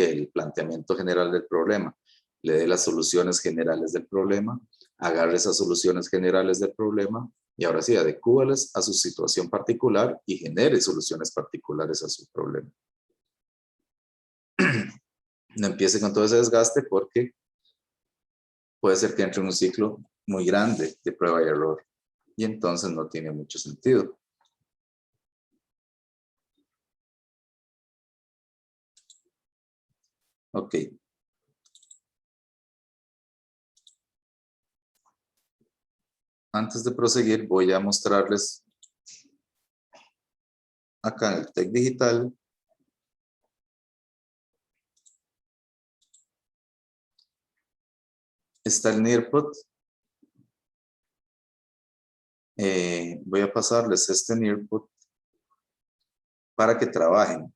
Speaker 1: el planteamiento general del problema le dé las soluciones generales del problema, agarre esas soluciones generales del problema y ahora sí, adecúalas a su situación particular y genere soluciones particulares a su problema. No empiece con todo ese desgaste porque puede ser que entre en un ciclo muy grande de prueba y error y entonces no tiene mucho sentido. Ok. Antes de proseguir, voy a mostrarles acá en el TEC Digital está el Nearpod. Voy a pasarles este Nearpod para que trabajen.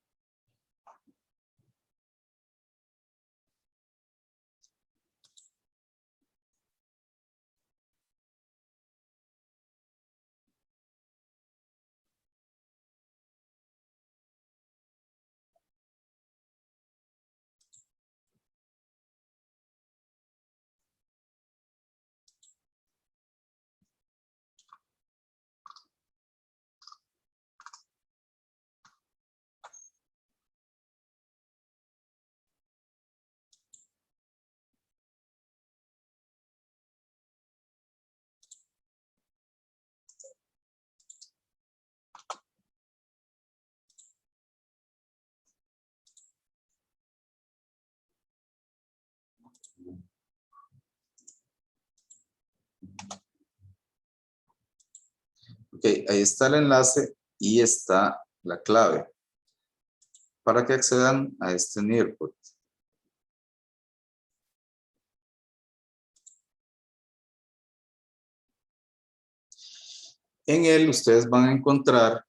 Speaker 1: Ok, ahí está el enlace y está la clave para que accedan a este Nearpod. En él ustedes van a encontrar,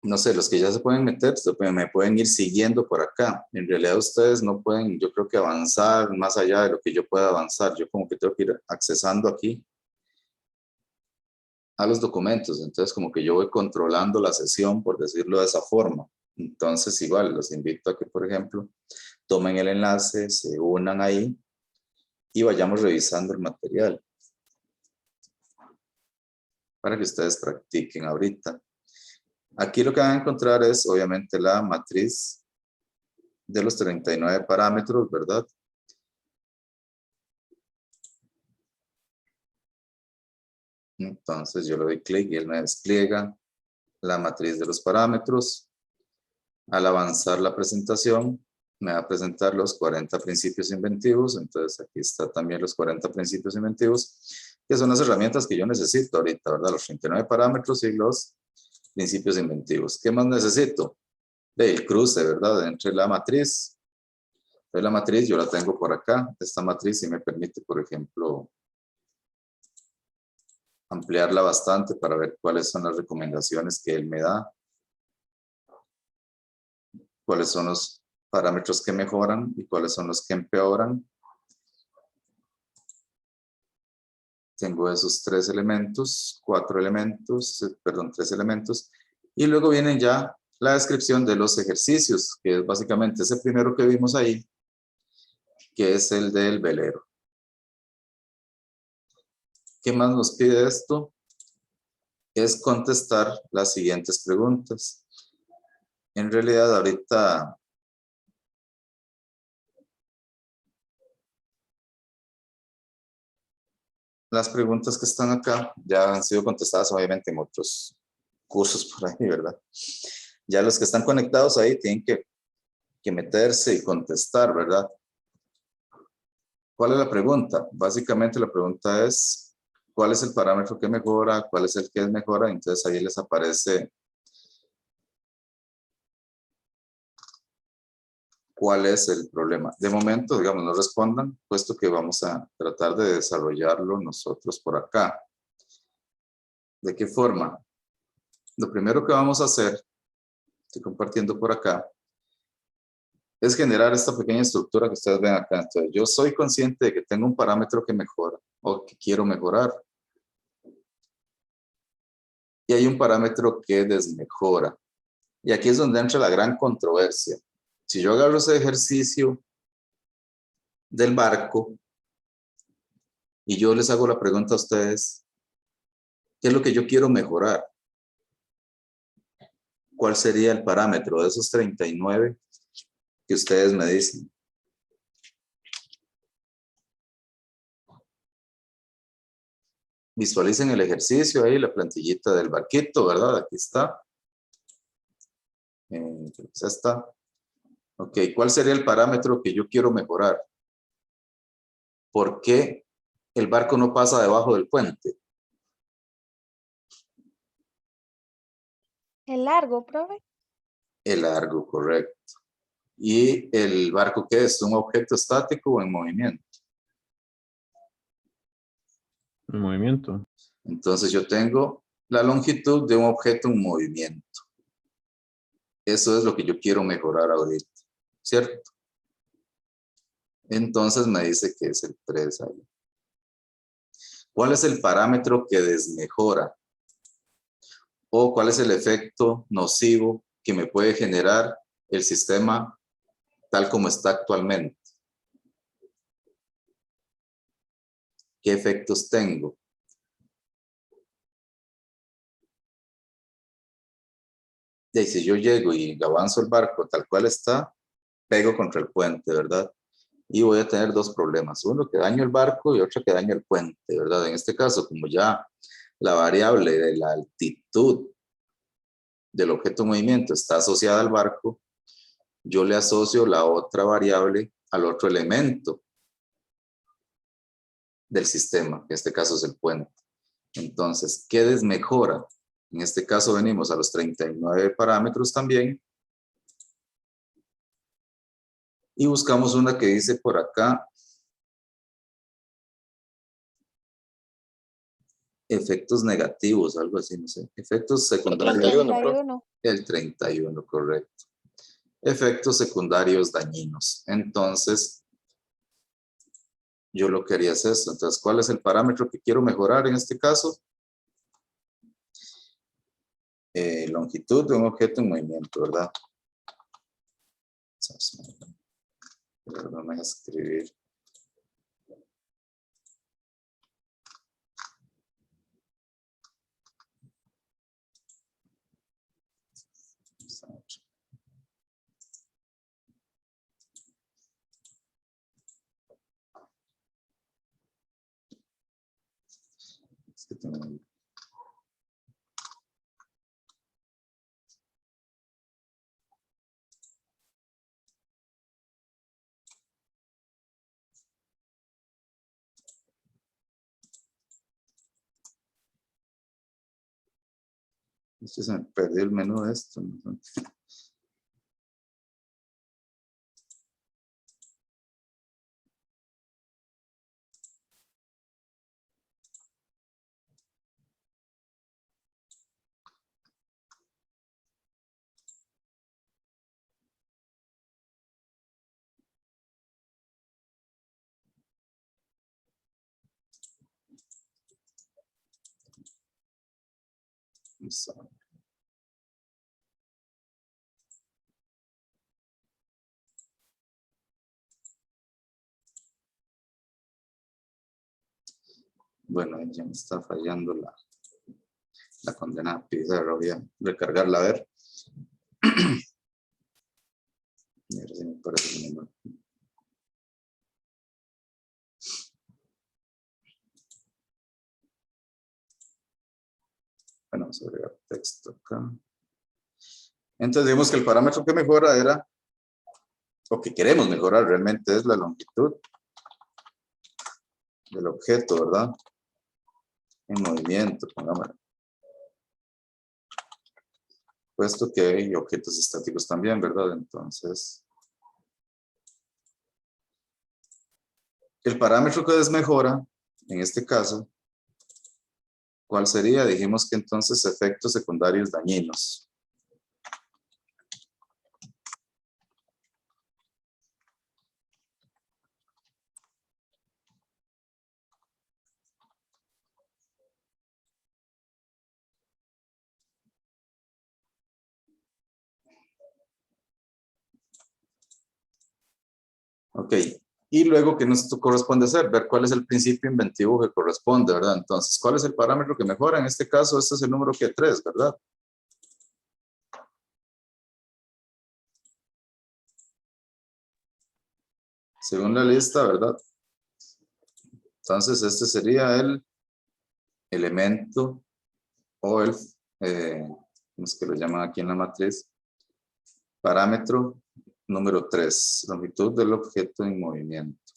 Speaker 1: no sé, los que ya se pueden meter, me pueden ir siguiendo por acá. En realidad ustedes no pueden, yo creo que avanzar más allá de lo que yo pueda avanzar. Yo como que tengo que ir accesando aquí a los documentos. Entonces como que yo voy controlando la sesión, por decirlo de esa forma. Entonces igual los invito a que, por ejemplo, tomen el enlace, se unan ahí y vayamos revisando el material para que ustedes practiquen ahorita. Aquí lo que van a encontrar es obviamente la matriz de los 39 parámetros, ¿verdad? Entonces yo le doy clic y él me despliega la matriz de los parámetros. Al avanzar la presentación, me va a presentar los 40 principios inventivos. Entonces aquí está también los 40 principios inventivos, que son las herramientas que yo necesito ahorita, ¿verdad? Los 39 parámetros y los principios inventivos. ¿Qué más necesito? El cruce, ¿verdad? Entre la matriz. Entonces la matriz yo la tengo por acá. Esta matriz sí me permite, por ejemplo, ampliarla bastante para ver cuáles son las recomendaciones que él me da. Cuáles son los parámetros que mejoran y cuáles son los que empeoran. Tengo esos tres elementos, tres elementos. Y luego vienen ya la descripción de los ejercicios, que es básicamente ese primero que vimos ahí, que es el del velero. ¿Qué más nos pide esto? Es contestar las siguientes preguntas. En realidad ahorita las preguntas que están acá ya han sido contestadas obviamente en otros cursos por ahí, ¿verdad? Ya los que están conectados ahí tienen que meterse y contestar, ¿verdad? ¿Cuál es la pregunta? Básicamente la pregunta es, ¿cuál es el parámetro que mejora? ¿Cuál es el que mejora? Entonces ahí les aparece cuál es el problema. De momento, digamos, no respondan, puesto que vamos a tratar de desarrollarlo nosotros por acá. ¿De qué forma? Lo primero que vamos a hacer, estoy compartiendo por acá, es generar esta pequeña estructura que ustedes ven acá. Entonces, yo soy consciente de que tengo un parámetro que mejora o que quiero mejorar. Y hay un parámetro que desmejora. Y aquí es donde entra la gran controversia. Si yo agarro ese ejercicio del barco y yo les hago la pregunta a ustedes, ¿qué es lo que yo quiero mejorar? ¿Cuál sería el parámetro de esos 39 que ustedes me dicen? Visualicen el ejercicio ahí, la plantillita del barquito, ¿verdad? Aquí está. Ya está. Ok, ¿cuál sería el parámetro que yo quiero mejorar? ¿Por qué el barco no pasa debajo del puente?
Speaker 2: El largo, profe.
Speaker 1: El largo, correcto. ¿Y el barco qué es? ¿Un objeto estático o en movimiento?
Speaker 3: En movimiento.
Speaker 1: Entonces yo tengo la longitud de un objeto en movimiento. Eso es lo que yo quiero mejorar ahorita, ¿cierto? Entonces me dice que es el 3 ahí. ¿Cuál es el parámetro que desmejora? ¿O cuál es el efecto nocivo que me puede generar el sistema tal como está actualmente? ¿Qué efectos tengo? Y si yo llego y avanzo el barco tal cual está, pego contra el puente, ¿verdad? Y voy a tener dos problemas. Uno, que daño el barco y otro, que daño el puente, ¿verdad? En este caso, como ya la variable de la altitud del objeto en movimiento está asociada al barco, yo le asocio la otra variable al otro elemento del sistema, que en este caso es el puente. Entonces, ¿qué desmejora? En este caso venimos a los 39 parámetros también. Y buscamos una que dice por acá, efectos negativos, algo así, no sé. Efectos secundarios.
Speaker 2: 31.
Speaker 1: El 31, correcto. Efectos secundarios dañinos. Entonces, yo lo que haría es esto. Entonces, ¿cuál es el parámetro que quiero mejorar en este caso? Longitud de un objeto en movimiento, ¿verdad? Vamos a escribir. Es que tengo... Se me perdió el menú de esto. ¿No? Bueno, ya me está fallando la condenada pizarra. Voy a recargarla a ver. A ver si me parece que no. Bueno, vamos a agregar texto acá. Entonces, digamos que el parámetro que mejora era, o que queremos mejorar realmente, es la longitud del objeto, ¿verdad? En movimiento, pongámoslo. Puesto que hay objetos estáticos también, ¿verdad? Entonces, el parámetro que desmejora, en este caso, ¿cuál sería? Dijimos que entonces efectos secundarios dañinos. Ok, y luego, ¿qué nos corresponde hacer? Ver cuál es el principio inventivo que corresponde, ¿verdad? Entonces, ¿cuál es el parámetro que mejora? En este caso, este es el número que 3, ¿verdad? Según la lista, ¿verdad? Entonces, este sería el elemento o el, ¿cómo es que lo llaman aquí en la matriz? Parámetro número 3, longitud del objeto en movimiento.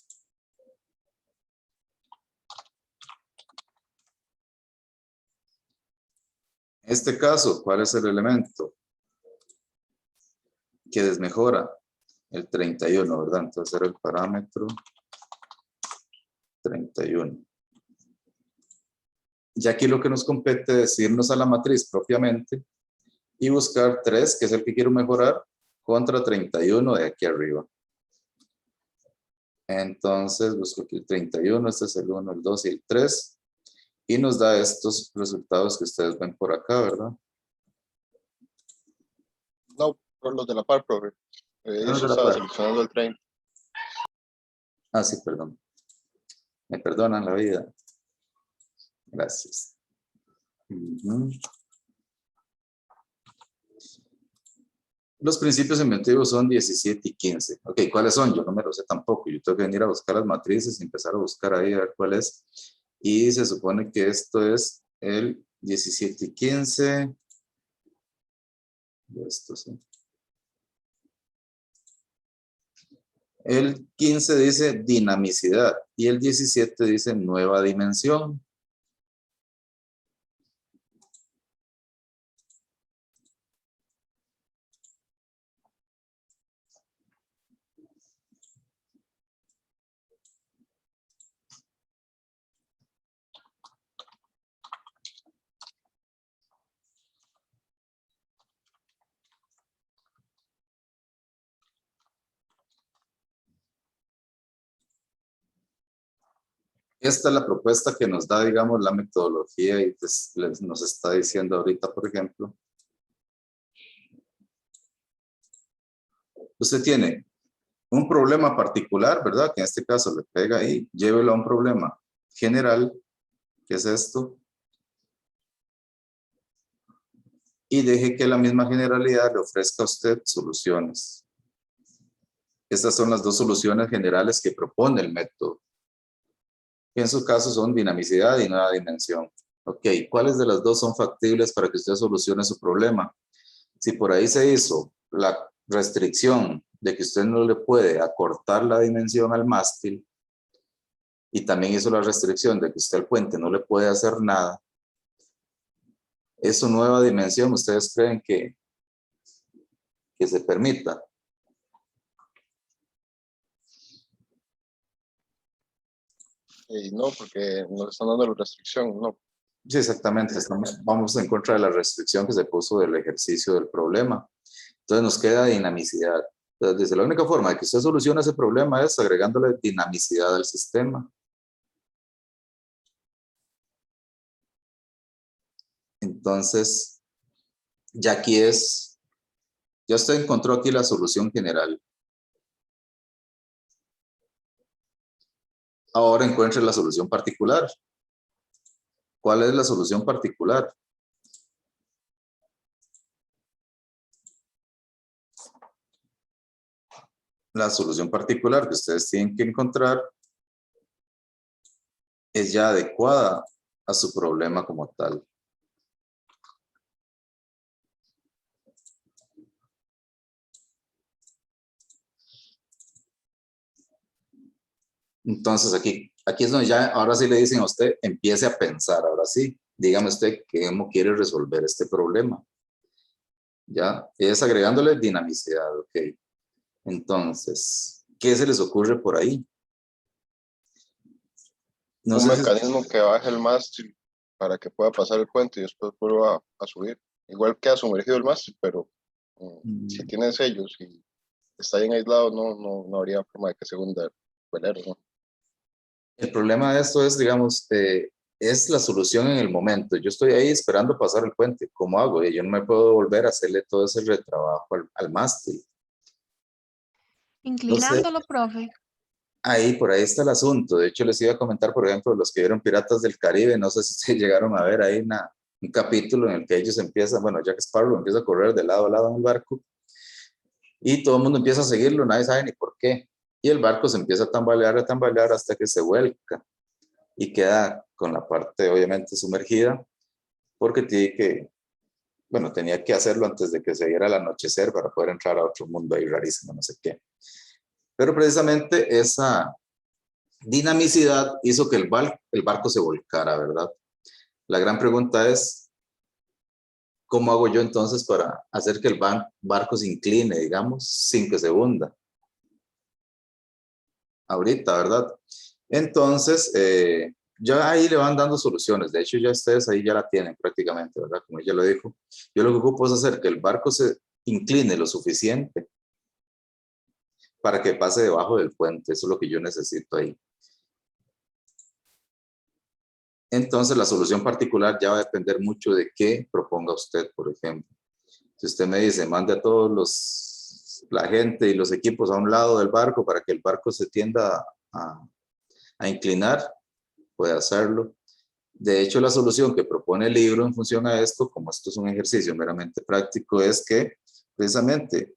Speaker 1: En este caso, ¿cuál es el elemento que desmejora? El 31, ¿verdad? Entonces era el parámetro 31. Ya aquí lo que nos compete es irnos a la matriz propiamente y buscar 3, que es el que quiero mejorar, contra 31 de aquí arriba. Entonces busco aquí el 31, este es el 1, el 2 y el 3. Y nos da estos resultados que ustedes ven por acá, ¿verdad?
Speaker 4: No, por los de la par, profe. Eso estaba seleccionando el 30.
Speaker 1: Ah, sí, perdón. Me perdonan la vida. Gracias. Los principios inventivos son 17 y 15. Ok, ¿cuáles son? Yo no me lo sé tampoco. Yo tengo que venir a buscar las matrices y empezar a buscar ahí a ver cuál es. Y se supone que esto es el 17 y 15. Esto sí. El 15 dice dinamicidad y el 17 dice nueva dimensión. Esta es la propuesta que nos da, digamos, la metodología y pues, nos está diciendo ahorita, por ejemplo. Usted tiene un problema particular, ¿verdad? Que en este caso le pega ahí, llévelo a un problema general, que es esto, y deje que la misma generalidad le ofrezca a usted soluciones. Estas son las dos soluciones generales que propone el método. En su caso son dinamicidad y nueva dimensión. Ok, ¿cuáles de las dos son factibles para que usted solucione su problema? Si por ahí se hizo la restricción de que usted no le puede acortar la dimensión al mástil, y también hizo la restricción de que usted al puente no le puede hacer nada, ¿esa nueva dimensión ustedes creen que se permita?
Speaker 4: No, porque nos están dando la restricción, no.
Speaker 1: Sí, exactamente. Vamos en contra de la restricción que se puso del ejercicio del problema. Entonces nos queda dinamicidad. Entonces dice, la única forma de que usted solucione ese problema es agregándole dinamicidad al sistema. Entonces, ya usted encontró aquí la solución general. Ahora encuentre la solución particular. ¿Cuál es la solución particular? La solución particular que ustedes tienen que encontrar es ya adecuada a su problema como tal. Entonces aquí es donde ya, ahora sí le dicen a usted, empiece a pensar, ahora sí, dígame usted cómo quiere resolver este problema. Ya, es agregándole dinamicidad, ok. Entonces, ¿qué se les ocurre por ahí? No
Speaker 4: Un
Speaker 1: sé
Speaker 4: mecanismo que baje el mástil para que pueda pasar el puente y después vuelva a subir. Igual queda sumergido el mástil, pero si tiene sellos y está bien aislado, no habría forma de que se hunda el velero, ¿no?
Speaker 1: El problema de esto es, digamos, es la solución en el momento. Yo estoy ahí esperando pasar el puente. ¿Cómo hago? Yo no me puedo volver a hacerle todo ese retrabajo al mástil.
Speaker 2: Inclinándolo, profe.
Speaker 1: Ahí, por ahí está el asunto. De hecho, les iba a comentar, por ejemplo, los que vieron Piratas del Caribe, no sé si se llegaron a ver ahí un capítulo en el que ellos empiezan, bueno, Jack Sparrow empieza a correr de lado a lado en el barco y todo el mundo empieza a seguirlo, nadie sabe ni por qué. Y el barco se empieza a tambalear hasta que se vuelca y queda con la parte obviamente sumergida porque tenía que hacerlo antes de que se diera el anochecer para poder entrar a otro mundo ahí rarísimo, no sé qué. Pero precisamente esa dinamicidad hizo que el barco se volcara, ¿verdad? La gran pregunta es, ¿cómo hago yo entonces para hacer que el barco se incline, digamos, sin que se hunda? Ahorita, ¿verdad? Entonces, ya ahí le van dando soluciones. De hecho, ya ustedes ahí ya la tienen prácticamente, ¿verdad? Como ella lo dijo. Yo lo que ocupo es hacer que el barco se incline lo suficiente para que pase debajo del puente. Eso es lo que yo necesito ahí. Entonces, la solución particular ya va a depender mucho de qué proponga usted, por ejemplo. Si usted me dice, mande a todos la gente y los equipos a un lado del barco para que el barco se tienda a inclinar, puede hacerlo. De hecho, la solución que propone el libro en función a esto, como esto es un ejercicio meramente práctico, es que precisamente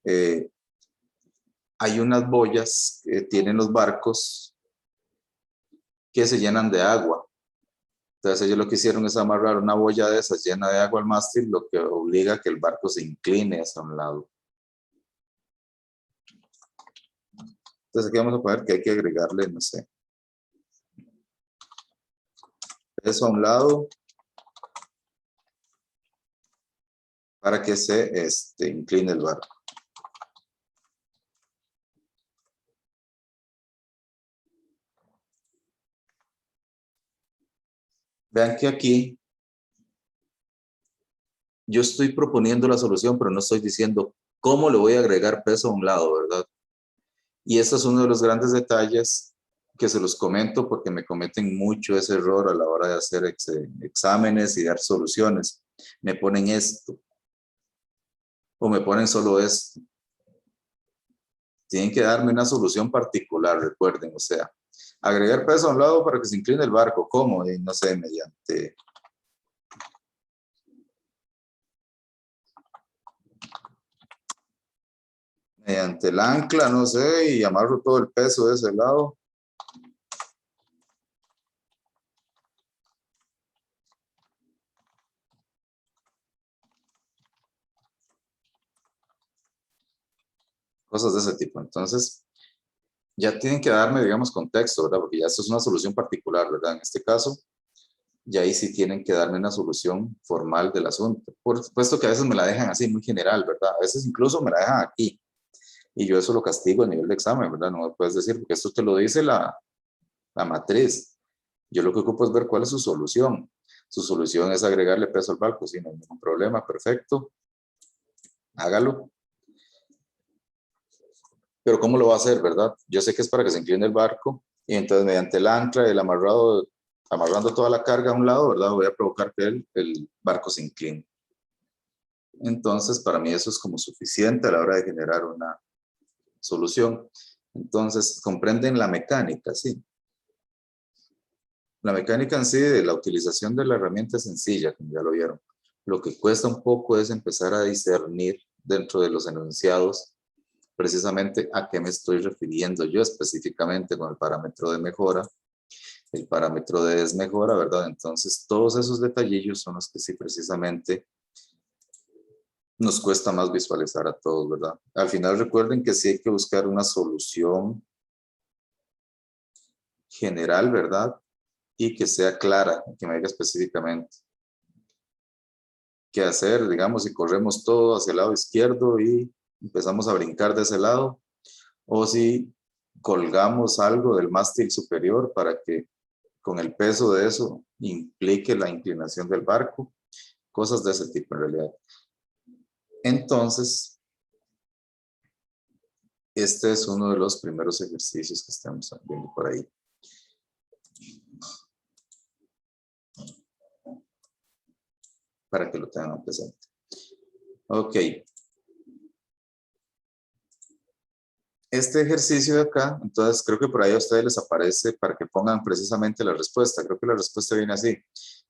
Speaker 1: hay unas boyas que tienen los barcos que se llenan de agua. Entonces ellos lo que hicieron es amarrar una boya de esas llena de agua al mástil, lo que obliga a que el barco se incline hacia un lado. Entonces aquí vamos a poner que hay que agregarle, no sé, eso a un lado para que se incline el barco. Vean que aquí yo estoy proponiendo la solución, pero no estoy diciendo cómo le voy a agregar peso a un lado, ¿verdad? Y este es uno de los grandes detalles que se los comento porque me cometen mucho ese error a la hora de hacer exámenes y dar soluciones. Me ponen esto o me ponen solo esto. Tienen que darme una solución particular, recuerden, o sea, agregar peso a un lado para que se incline el barco. ¿Cómo? No sé, mediante el ancla, no sé, y amarro todo el peso de ese lado. Cosas de ese tipo. Entonces, ya tienen que darme, digamos, contexto, ¿verdad? Porque ya esto es una solución particular, ¿verdad? En este caso, ya ahí sí tienen que darme una solución formal del asunto. Por supuesto que a veces me la dejan así, muy general, ¿verdad? A veces incluso me la dejan aquí. Y yo eso lo castigo a nivel de examen, ¿verdad? No me puedes decir, porque esto te lo dice la matriz. Yo lo que ocupo es ver cuál es su solución. Su solución es agregarle peso al barco, si no hay ningún problema, perfecto. Hágalo. Pero ¿cómo lo va a hacer, verdad? Yo sé que es para que se incline el barco y entonces mediante el ancla, el amarrando toda la carga a un lado, ¿verdad? Voy a provocar que el barco se incline. Entonces, para mí eso es como suficiente a la hora de generar una solución. Entonces, comprenden la mecánica, ¿sí? La mecánica en sí de la utilización de la herramienta es sencilla, como ya lo vieron. Lo que cuesta un poco es empezar a discernir dentro de los enunciados precisamente a qué me estoy refiriendo yo específicamente con el parámetro de mejora, el parámetro de desmejora, ¿verdad? Entonces, todos esos detallillos son los que sí precisamente nos cuesta más visualizar a todos, ¿verdad? Al final recuerden que sí hay que buscar una solución general, ¿verdad? Y que sea clara, que me diga específicamente qué hacer, digamos, si corremos todo hacia el lado izquierdo y empezamos a brincar de ese lado, o si colgamos algo del mástil superior para que con el peso de eso implique la inclinación del barco, cosas de ese tipo en realidad. Entonces, este es uno de los primeros ejercicios que estamos viendo por ahí. Para que lo tengan presente. Ok. Este ejercicio de acá, entonces creo que por ahí a ustedes les aparece para que pongan precisamente la respuesta. Creo que la respuesta viene así.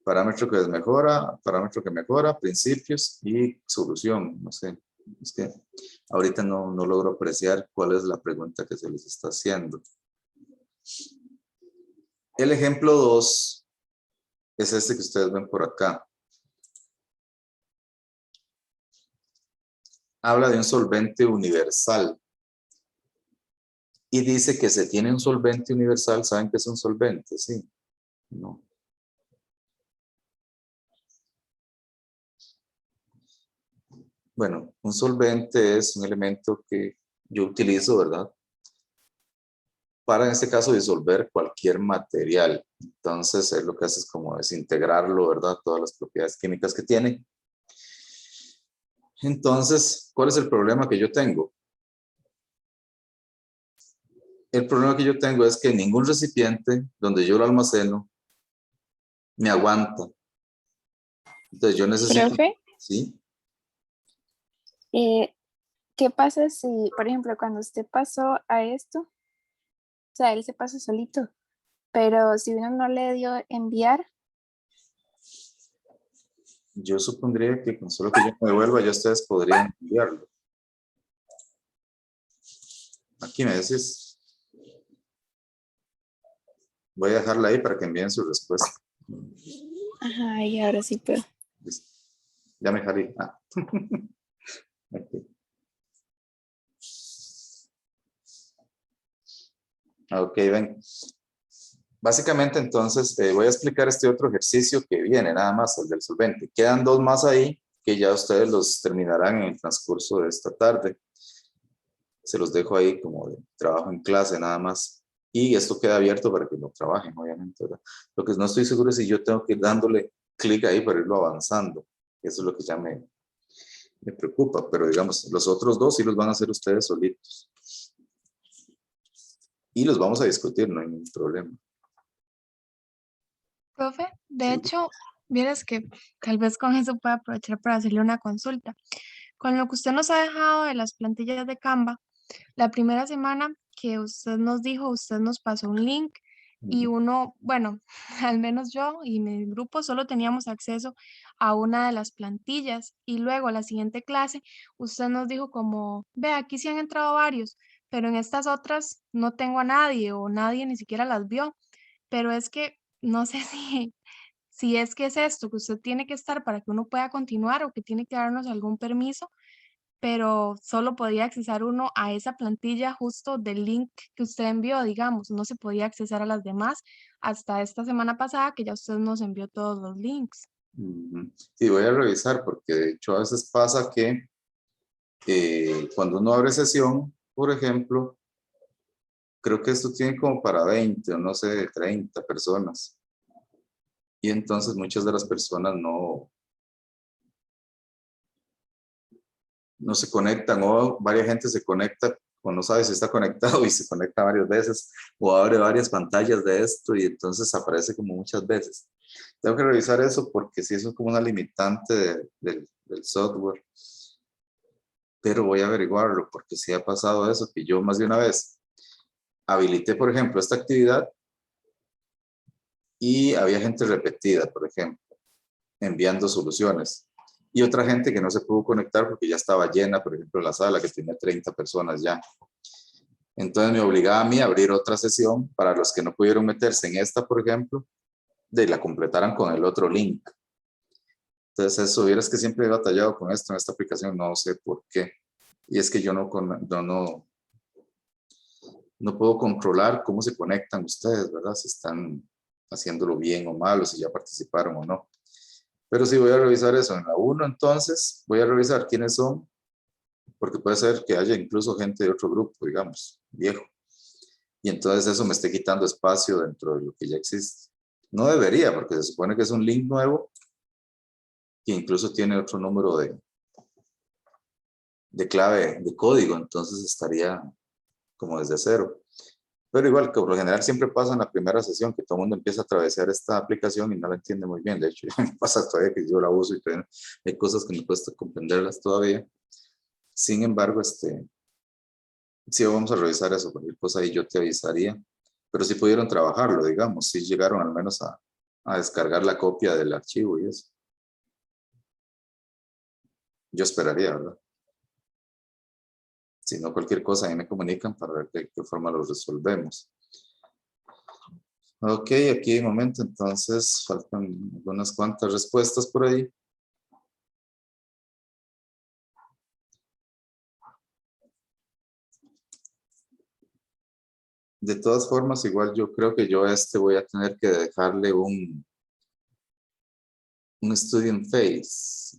Speaker 1: Parámetro que desmejora, parámetro que mejora, principios y solución. No sé, es que ahorita no logro apreciar cuál es la pregunta que se les está haciendo. El ejemplo 2 es este que ustedes ven por acá. Habla de un solvente universal. Y dice que se tiene un solvente universal. ¿Saben qué es un solvente? Sí. No. Bueno, un solvente es un elemento que yo utilizo, ¿verdad? Para, en este caso, disolver cualquier material. Entonces, es lo que hace es como desintegrarlo, ¿verdad? Todas las propiedades químicas que tiene. Entonces, ¿cuál es el problema que yo tengo? El problema que yo tengo es que ningún recipiente donde yo lo almaceno me aguanta. Entonces, yo necesito...
Speaker 2: Profe,
Speaker 1: ¿Sí?
Speaker 2: ¿qué pasa si, por ejemplo, cuando usted pasó a esto, o sea, él se pasó solito, pero si uno no le dio enviar?
Speaker 1: Yo supondría que con solo que yo me devuelva, ya ustedes podrían enviarlo. Aquí me decís. Voy a dejarla ahí para que envíen su respuesta.
Speaker 2: Ajá, y ahora sí puedo.
Speaker 1: Listo. Ya me jalé. Ah. Okay. Ok, ven. Básicamente, entonces, voy a explicar este otro ejercicio que viene, nada más, el del solvente. Quedan dos más ahí que ya ustedes los terminarán en el transcurso de esta tarde. Se los dejo ahí como de trabajo en clase, nada más. Y esto queda abierto para que lo trabajen, obviamente, ¿verdad? Lo que no estoy seguro es si yo tengo que ir dándole clic ahí para irlo avanzando. Eso es lo que ya me preocupa, pero digamos, los otros dos sí los van a hacer ustedes solitos. y los vamos a discutir, no hay ningún problema.
Speaker 2: Profe, de
Speaker 1: Sí.
Speaker 2: hecho, vieras que tal vez con eso pueda aprovechar para hacerle una consulta. Con lo que usted nos ha dejado de las plantillas de Canva, la primera semana que usted nos dijo, usted nos pasó un link y uno, bueno, al menos yo y mi grupo solo teníamos acceso a una de las plantillas y luego la siguiente clase usted nos dijo como, ve, aquí sí han entrado varios, pero en estas otras no tengo a nadie o nadie ni siquiera las vio, pero es que no sé si es que es esto, que usted tiene que estar para que uno pueda continuar o que tiene que darnos algún permiso, pero solo podía accesar uno a esa plantilla justo del link que usted envió, digamos, no se podía accesar a las demás hasta esta semana pasada que ya usted nos envió todos los links.
Speaker 1: Sí, voy a revisar porque de hecho a veces pasa que cuando uno abre sesión, por ejemplo, creo que esto tiene como para 20 o no sé, 30 personas. Y entonces muchas de las personas no se conectan o varias gente se conecta o no sabe si está conectado y se conecta varias veces o abre varias pantallas de esto y entonces aparece como muchas veces. Tengo que revisar eso porque sí, eso es como una limitante del software. Pero voy a averiguarlo porque sí ha pasado eso, que yo más de una vez habilité, por ejemplo, esta actividad y había gente repetida, por ejemplo, enviando soluciones. Y otra gente que no se pudo conectar porque ya estaba llena, por ejemplo, la sala que tenía 30 personas ya. Entonces me obligaba a mí a abrir otra sesión para los que no pudieron meterse en esta, por ejemplo, de la completaran con el otro link. Entonces eso, vieras que siempre he batallado con esto en esta aplicación, no sé por qué. Y es que yo no puedo controlar cómo se conectan ustedes, ¿verdad? Si están haciéndolo bien o mal, o si ya participaron o no. Pero sí voy a revisar eso. En la 1, entonces, voy a revisar quiénes son, porque puede ser que haya incluso gente de otro grupo, digamos, viejo. Y entonces eso me esté quitando espacio dentro de lo que ya existe. No debería, porque se supone que es un link nuevo que incluso tiene otro número de clave, de código, entonces estaría como desde cero. Pero igual, que por lo general siempre pasa en la primera sesión que todo el mundo empieza a atravesar esta aplicación y no la entiende muy bien. De hecho, me pasa todavía que yo la uso y todavía hay cosas que me cuesta comprenderlas todavía. Sin embargo, sí vamos a revisar eso, cualquier cosa ahí yo te avisaría. Pero sí pudieron trabajarlo, digamos, sí llegaron al menos a descargar la copia del archivo y eso. Yo esperaría, ¿verdad? Si no, cualquier cosa ahí me comunican para ver de qué forma lo resolvemos. Ok, aquí hay un momento, entonces faltan unas cuantas respuestas por ahí. De todas formas, igual yo creo que yo voy a tener que dejarle un student phase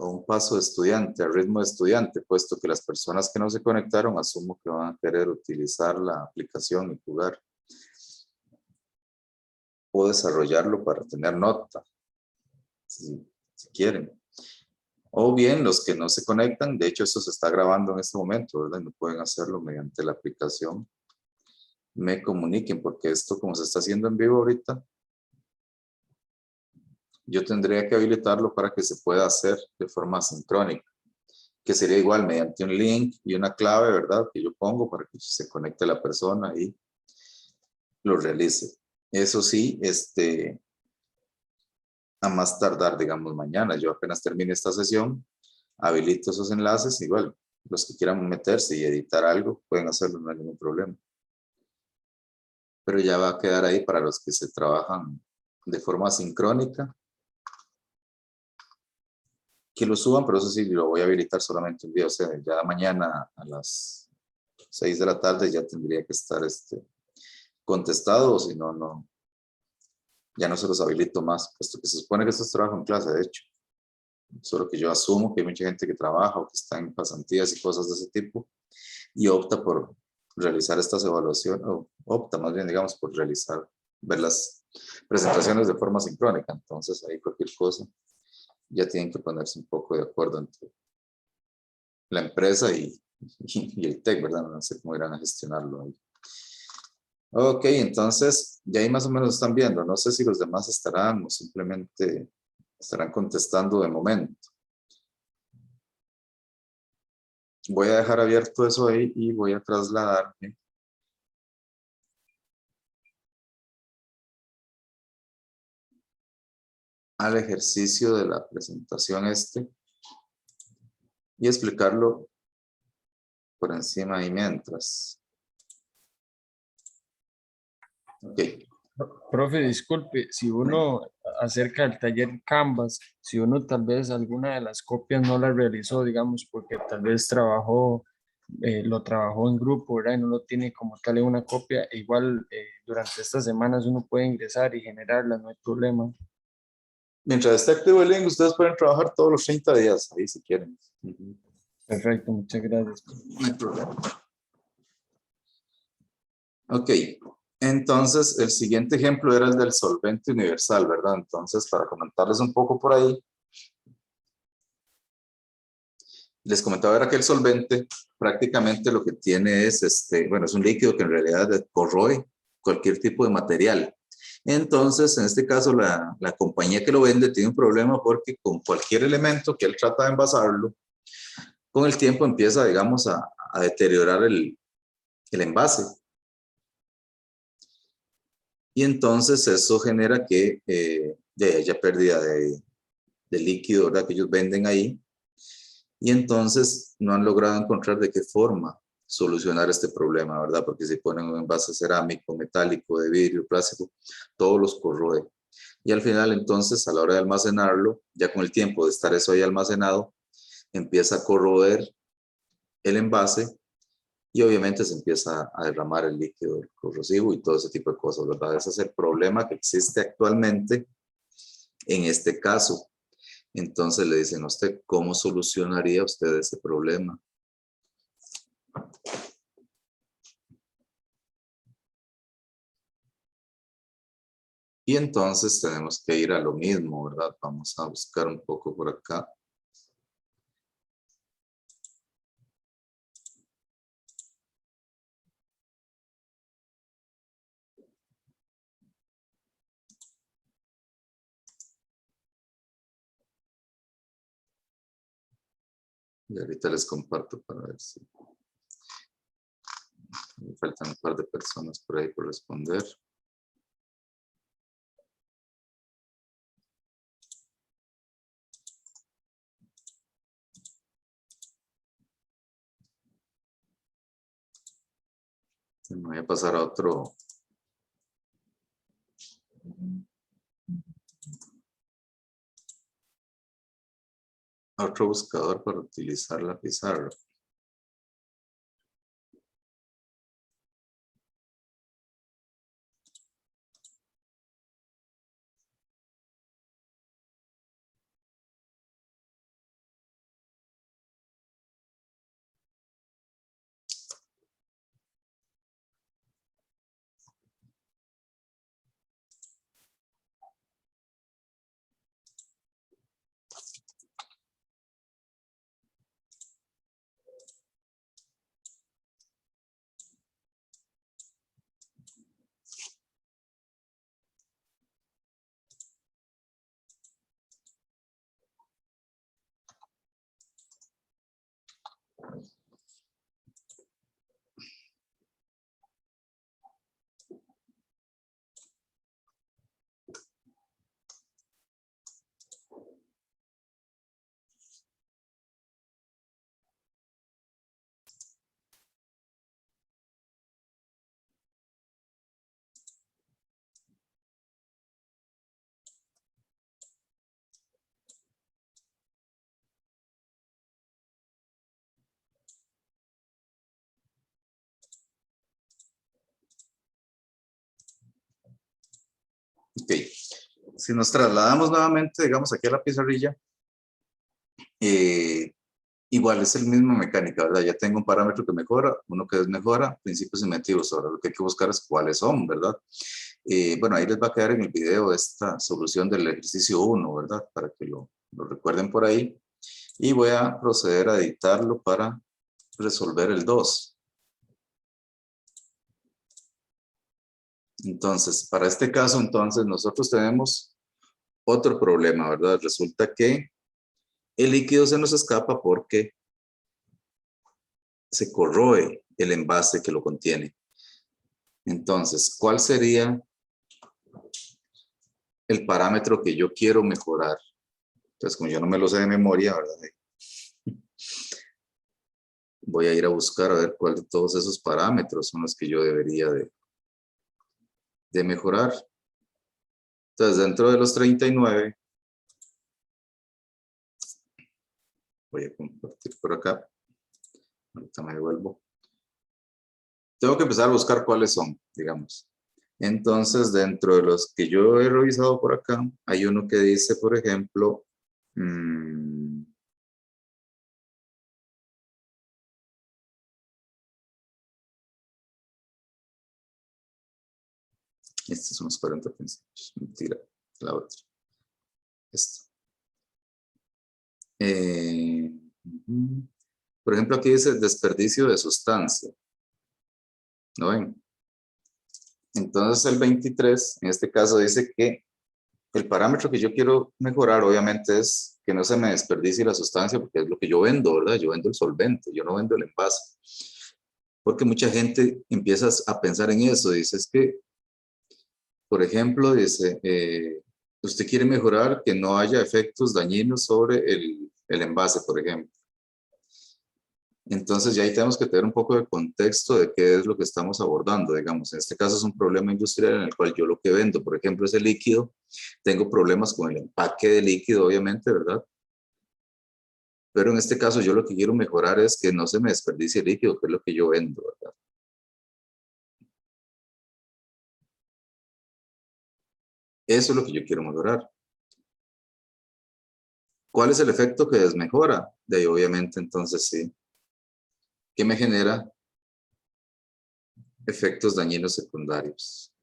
Speaker 1: o un paso de estudiante, al ritmo de estudiante, puesto que las personas que no se conectaron asumo que van a querer utilizar la aplicación y jugar. O desarrollarlo para tener nota, si quieren. O bien los que no se conectan, de hecho esto se está grabando en este momento, ¿verdad? No pueden hacerlo mediante la aplicación. Me comuniquen, porque esto como se está haciendo en vivo ahorita, yo tendría que habilitarlo para que se pueda hacer de forma sincrónica, que sería igual mediante un link y una clave, ¿verdad? Que yo pongo para que se conecte la persona y lo realice. Eso sí, a más tardar, digamos, mañana. Yo apenas termine esta sesión, habilito esos enlaces, igual, los que quieran meterse y editar algo, pueden hacerlo, no hay ningún problema. Pero ya va a quedar ahí para los que se trabajan de forma sincrónica. Que lo suban, pero eso sí, lo voy a habilitar solamente un día, o sea, ya mañana a las 6 de la tarde ya tendría que estar contestado, o si no, ya no se los habilito más, puesto que se supone que esto es trabajo en clase, de hecho. Solo que yo asumo que hay mucha gente que trabaja o que está en pasantías y cosas de ese tipo y opta por realizar estas evaluaciones, o opta más bien, digamos, por ver las presentaciones de forma sincrónica. Entonces, ahí cualquier cosa ya tienen que ponerse un poco de acuerdo entre la empresa y el TEC, ¿verdad? No sé cómo irán a gestionarlo ahí. Ok, entonces ya ahí más o menos están viendo. No sé si los demás estarán o simplemente estarán contestando de momento. Voy a dejar abierto eso ahí y voy a trasladarme al ejercicio de la presentación y explicarlo por encima y mientras. Ok.
Speaker 5: Profe, disculpe, si uno acerca del taller Canvas, si uno tal vez alguna de las copias no la realizó, digamos, porque tal vez lo trabajó en grupo, ¿verdad? Y no lo tiene como tal en una copia, e igual durante estas semanas uno puede ingresar y generarla, no hay problema.
Speaker 1: Mientras esté activo el link, ustedes pueden trabajar todos los 30 días, ahí si quieren.
Speaker 5: Perfecto, muchas gracias.
Speaker 1: No hay problema. Ok, entonces el siguiente ejemplo era el del solvente universal, ¿verdad? Entonces, para comentarles un poco por ahí, les comentaba era que el solvente prácticamente lo que tiene es, bueno, es un líquido que en realidad corroe cualquier tipo de material. Entonces, en este caso, la compañía que lo vende tiene un problema porque con cualquier elemento que él trata de envasarlo, con el tiempo empieza, digamos, a deteriorar el envase. Y entonces eso genera que haya pérdida de líquido, ¿verdad? Que ellos venden ahí. Y entonces no han logrado encontrar de qué forma solucionar este problema, ¿verdad? Porque si ponen un envase cerámico, metálico, de vidrio, plástico, todos los corroe. Y al final, entonces, a la hora de almacenarlo, ya con el tiempo de estar eso ahí almacenado, empieza a corroer el envase y obviamente se empieza a derramar el líquido corrosivo y todo ese tipo de cosas, ¿verdad? Ese es el problema que existe actualmente en este caso. Entonces le dicen a usted, ¿cómo solucionaría usted ese problema? Y entonces tenemos que ir a lo mismo, ¿verdad? Vamos a buscar un poco por acá. Y ahorita les comparto para ver si me faltan un par de personas por ahí por responder. Me voy a pasar a otro buscador para utilizar la pizarra. Ok, si nos trasladamos nuevamente, digamos, aquí a la pizarrilla, igual es el mismo mecánica, ¿verdad? Ya tengo un parámetro que mejora, uno que desmejora, principios y objetivos. Ahora lo que hay que buscar es cuáles son, ¿verdad? Bueno, ahí les va a quedar en el video esta solución del ejercicio 1, ¿verdad? Para que lo recuerden por ahí. Y voy a proceder a editarlo para resolver el 2. Entonces, para este caso, entonces, nosotros tenemos otro problema, ¿verdad? Resulta que el líquido se nos escapa porque se corroe el envase que lo contiene. Entonces, ¿cuál sería el parámetro que yo quiero mejorar? Entonces, como yo no me lo sé de memoria, ¿verdad? Voy a ir a buscar a ver cuál de todos esos parámetros son los que yo debería de mejorar. Entonces, dentro de los 39, voy a compartir por acá. Ahorita me devuelvo. Tengo que empezar a buscar cuáles son, digamos. Entonces, dentro de los que yo he revisado por acá, hay uno que dice, por ejemplo, estos son los 40 principios. Mentira, la otra. Esto. Por ejemplo, aquí dice desperdicio de sustancia. ¿No ven? Entonces el 23, en este caso, dice que el parámetro que yo quiero mejorar, obviamente, es que no se me desperdicie la sustancia, porque es lo que yo vendo, ¿verdad? Yo vendo el solvente, yo no vendo el envase. Porque mucha gente empieza a pensar en eso. Dice, es que, por ejemplo, dice, usted quiere mejorar que no haya efectos dañinos sobre el envase, por ejemplo. Entonces ya ahí tenemos que tener un poco de contexto de qué es lo que estamos abordando, digamos. En este caso es un problema industrial en el cual yo lo que vendo, por ejemplo, es el líquido. Tengo problemas con el empaque de líquido, obviamente, ¿verdad? Pero en este caso yo lo que quiero mejorar es que no se me desperdicie el líquido, que es lo que yo vendo, ¿verdad? Eso es lo que yo quiero mejorar. ¿Cuál es el efecto que desmejora? De ahí, obviamente, entonces sí. ¿Qué me genera? Efectos dañinos secundarios.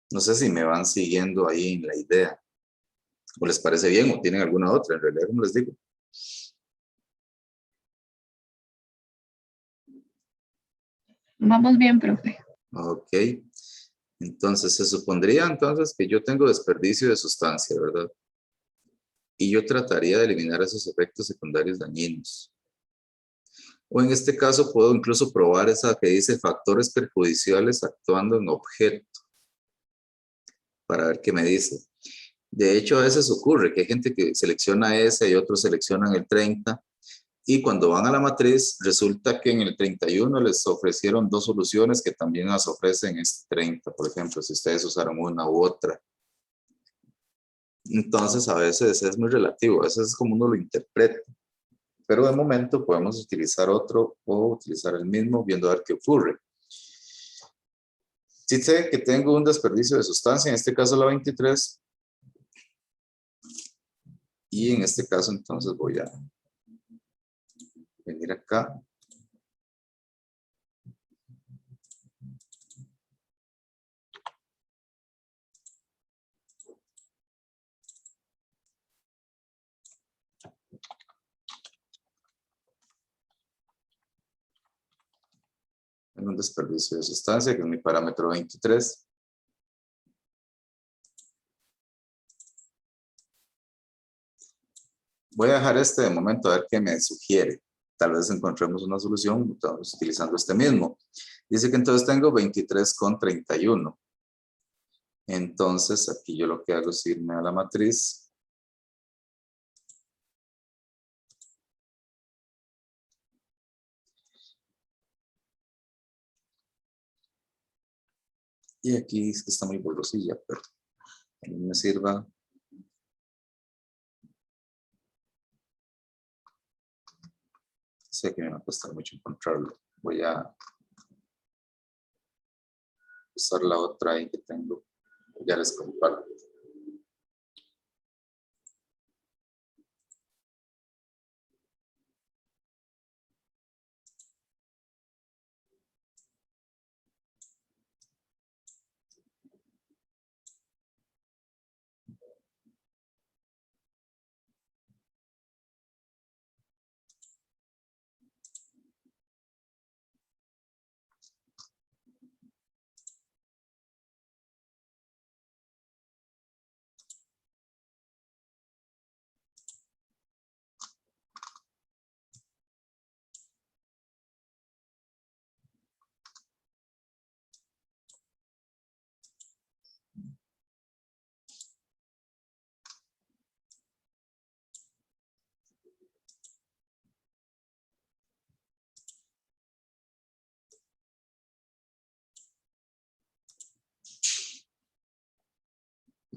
Speaker 1: No sé si me van siguiendo ahí en la idea. ¿O les parece bien o tienen alguna otra? En realidad, como les digo.
Speaker 6: Vamos bien, profe.
Speaker 1: Ok. Entonces, se supondría entonces que yo tengo desperdicio de sustancia, ¿verdad? Y yo trataría de eliminar esos efectos secundarios dañinos. O en este caso puedo incluso probar esa que dice factores perjudiciales actuando en objeto, para ver qué me dice. De hecho, a veces ocurre que hay gente que selecciona ese y otros seleccionan el 30, y cuando van a la matriz, resulta que en el 31 les ofrecieron dos soluciones que también las ofrecen este 30, por ejemplo, si ustedes usaron una u otra. Entonces, a veces es muy relativo, a veces es como uno lo interpreta. Pero de momento podemos utilizar otro o utilizar el mismo, viendo a ver qué ocurre. Si sé que tengo un desperdicio de sustancia, en este caso la 23, y en este caso entonces voy a venir acá. Tengo un desperdicio de sustancia, que es mi parámetro 23. Voy a dejar este de momento a ver qué me sugiere. Tal vez encontremos una solución utilizando este mismo. Dice que entonces tengo 23,31. Entonces aquí yo lo que hago es irme a la matriz. Y aquí es que está muy borrosilla, pero a mí me sirva. Sé que me va a costar mucho encontrarlo. Voy a usar la otra ahí que tengo. Ya les comparto.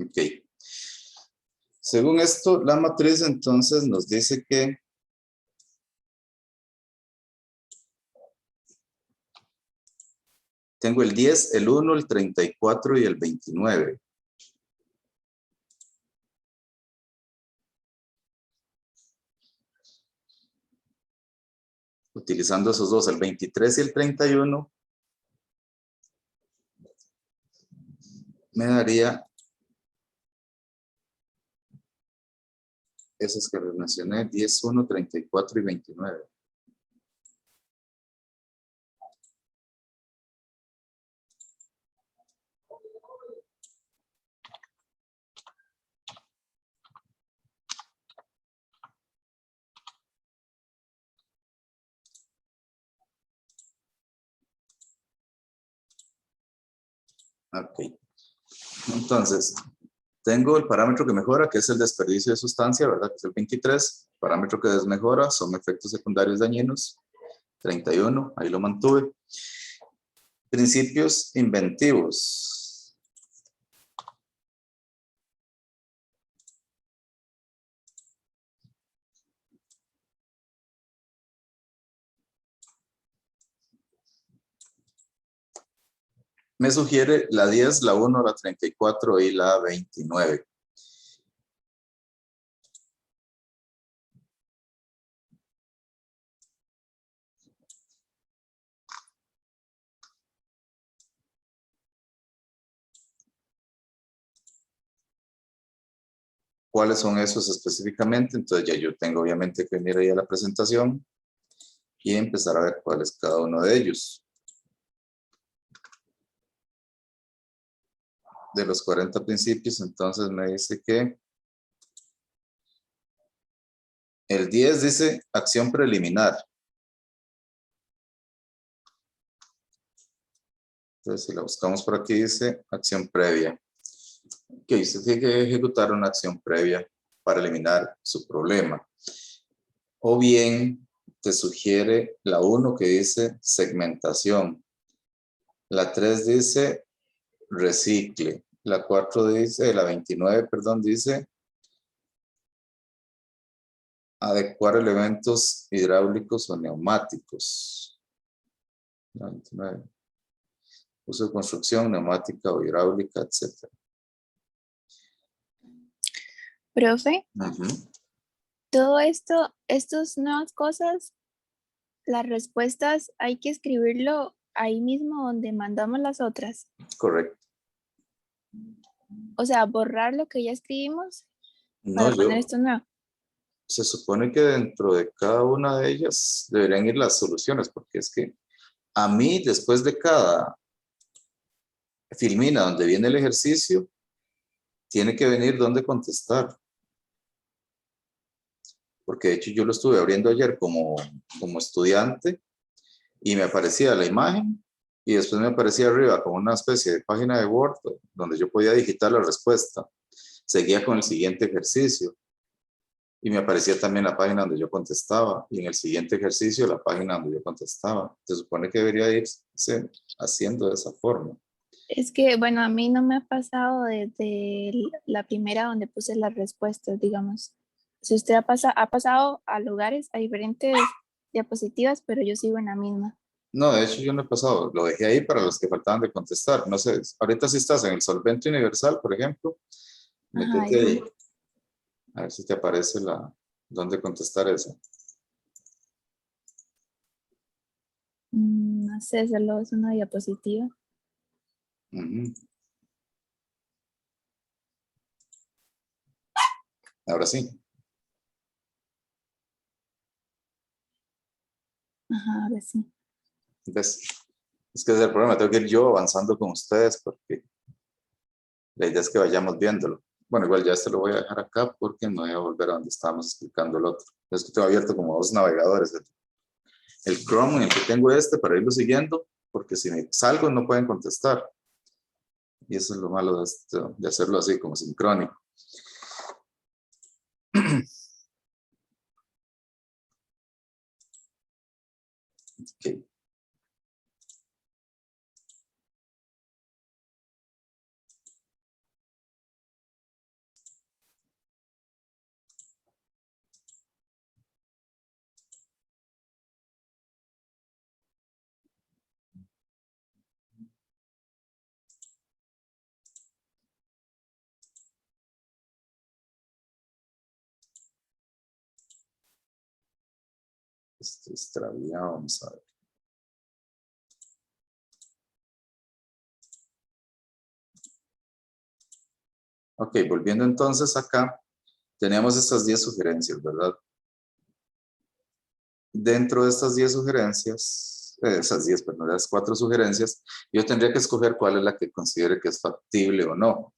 Speaker 1: Ok. Según esto, la matriz entonces nos dice que tengo el 10, el 1, el 34 y el 29. Utilizando esos dos, el 23 y el 31, me daría esos que les mencioné, 10, 1, 34 y 29. Ok. Entonces, tengo el parámetro que mejora, que es el desperdicio de sustancia, ¿verdad? Que es el 23. El parámetro que desmejora son efectos secundarios dañinos. 31, ahí lo mantuve. Principios inventivos. Me sugiere la 10, la 1, la 34 y la 29. ¿Cuáles son esos específicamente? Entonces ya yo tengo obviamente que venir ahí a la presentación y empezar a ver cuál es cada uno de ellos. De los 40 principios, entonces me dice que el 10 dice acción preliminar. Entonces si la buscamos por aquí dice acción previa. Que usted tiene que ejecutar una acción previa para eliminar su problema. O bien te sugiere la 1 que dice segmentación. La 3 dice recicle. La 4 dice, la 29, perdón, dice adecuar elementos hidráulicos o neumáticos. La 29. Uso de construcción, neumática o hidráulica, etc.
Speaker 6: Profe,
Speaker 1: Uh-huh.
Speaker 6: todo esto, estas nuevas cosas, las respuestas hay que escribirlo ahí mismo donde mandamos las otras.
Speaker 1: Correcto.
Speaker 6: O sea, borrar lo que ya escribimos
Speaker 1: No,
Speaker 6: para poner esto nuevo.
Speaker 1: se supone que dentro de cada una de ellas deberían ir las soluciones, porque es que a mí, después de cada filmina donde viene el ejercicio, tiene que venir donde contestar. Porque de hecho yo lo estuve abriendo ayer como estudiante y me aparecía la imagen y después me aparecía arriba como una especie de página de Word donde yo podía digitar la respuesta. Seguía con el siguiente ejercicio y me aparecía también la página donde yo contestaba y en el siguiente ejercicio la página donde yo contestaba. Se supone que debería irse haciendo de esa forma.
Speaker 6: Es que, bueno, a mí no me ha pasado desde la primera donde puse las respuestas, digamos. Si usted ha pasado a lugares, a diferentes diapositivas, pero yo sigo en la misma.
Speaker 1: No, de hecho yo no he pasado, lo dejé ahí para los que faltaban de contestar. No sé, ahorita si estás en el solvente universal, por ejemplo,
Speaker 6: Ajá,
Speaker 1: métete ahí,
Speaker 6: sí.
Speaker 1: a ver si te aparece dónde contestar esa.
Speaker 6: No sé, solo es una diapositiva.
Speaker 1: Uh-huh. Ahora sí.
Speaker 6: Ajá, ahora sí.
Speaker 1: ¿Ves? Es que ese es el problema, tengo que ir yo avanzando con ustedes porque la idea es que vayamos viéndolo. Bueno, igual ya este lo voy a dejar acá porque no voy a volver a donde estábamos explicando el otro. Es que tengo abierto como dos navegadores. El Chrome en el que tengo este para irlo siguiendo, porque si me salgo no pueden contestar. Y eso es lo malo de hacerlo así, como sincrónico. Okay. extraviado, vamos a ver. Ok, volviendo entonces acá, tenemos estas 10 sugerencias, ¿verdad? Dentro de estas 10 sugerencias, esas 10, perdón, las 4 sugerencias, yo tendría que escoger cuál es la que considere que es factible o no.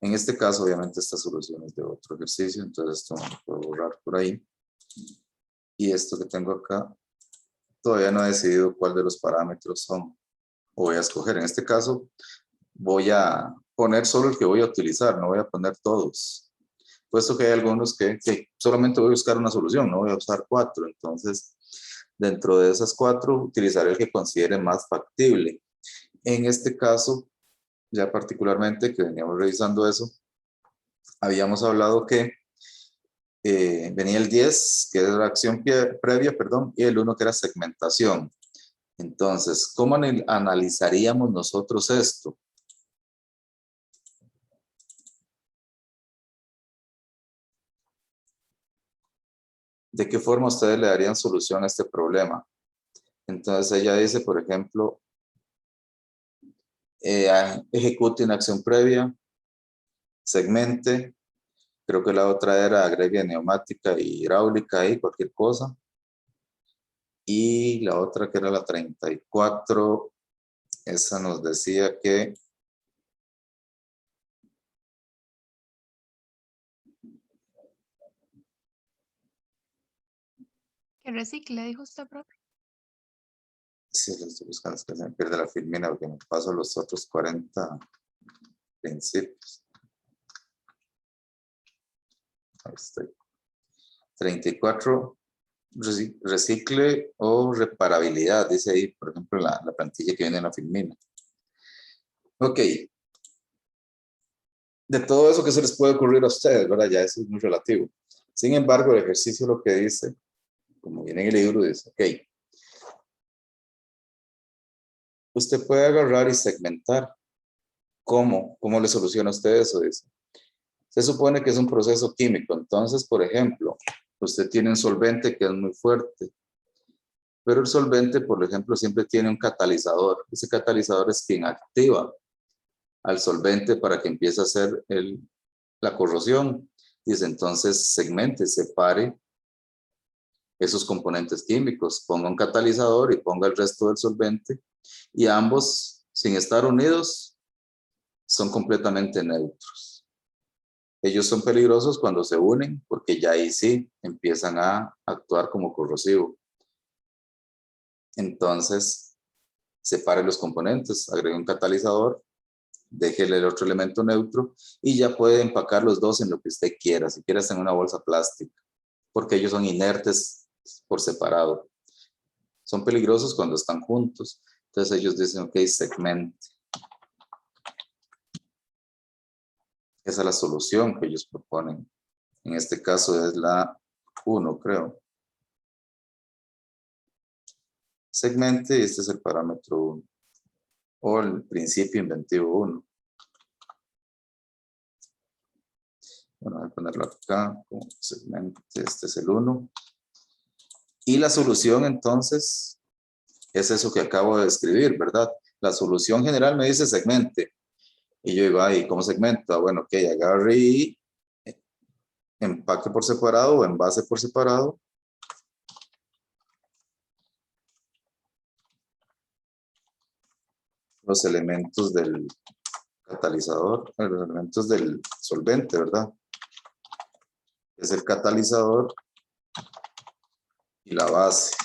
Speaker 1: En este caso, obviamente, esta solución es de otro ejercicio, entonces esto lo puedo borrar por ahí. Y esto que tengo acá, todavía no he decidido cuál de los parámetros son o voy a escoger. En este caso, voy a poner solo el que voy a utilizar, no voy a poner todos. Puesto que hay algunos que solamente voy a buscar una solución, no voy a usar 4. Entonces, dentro de esas 4, utilizaré el que considere más factible. En este caso, ya particularmente, que veníamos revisando eso, habíamos hablado que venía el 10, que era la acción previa, perdón, y el 1 que era segmentación. Entonces, ¿cómo analizaríamos nosotros esto? ¿De qué forma ustedes le darían solución a este problema? Entonces ella dice, por ejemplo, ejecute una acción previa, segmente, creo que la otra era agregue neumática y hidráulica y cualquier cosa. Y la otra que era la 34, esa nos decía que
Speaker 2: Que recicle, dijo usted, profe.
Speaker 1: sí, lo estoy buscando, es que se me pierde la filmina porque me paso los otros 40 principios. Ahí estoy. 34, recicle o reparabilidad, dice ahí, por ejemplo, la plantilla que viene en la filmina. Ok. De todo eso que se les puede ocurrir a ustedes, ¿verdad? Ya eso es muy relativo. Sin embargo, el ejercicio lo que dice, como viene en el libro, dice, ok, usted puede agarrar y segmentar. ¿Cómo? ¿Cómo le soluciona usted eso? Dice. Se supone que es un proceso químico. Entonces, por ejemplo, usted tiene un solvente que es muy fuerte. Pero el solvente, por ejemplo, siempre tiene un catalizador. Ese catalizador es quien activa al solvente para que empiece a hacer la corrosión. Dice, entonces, segmente, separe esos componentes químicos. Ponga un catalizador y ponga el resto del solvente. Y ambos, sin estar unidos, son completamente neutros. Ellos son peligrosos cuando se unen, porque ya ahí sí empiezan a actuar como corrosivo. Entonces, separe los componentes, agregue un catalizador, déjele el otro elemento neutro y ya puede empacar los dos en lo que usted quiera. Si quiere, en una bolsa plástica, porque ellos son inertes por separado. Son peligrosos cuando están juntos. Entonces ellos dicen, ok, segmente. Esa es la solución que ellos proponen. En este caso es la 1, creo. Segmente, y este es el parámetro 1. O el principio inventivo 1. Bueno, voy a ponerlo acá como segmente. Este es el 1. Y la solución, entonces, es eso que acabo de describir, ¿verdad? La solución general me dice segmente. Y yo digo, ay, ¿cómo segmenta? Bueno, ok, agarre y empaque por separado o envase por separado. Los elementos del catalizador, los elementos del solvente, ¿verdad? Es el catalizador y la base.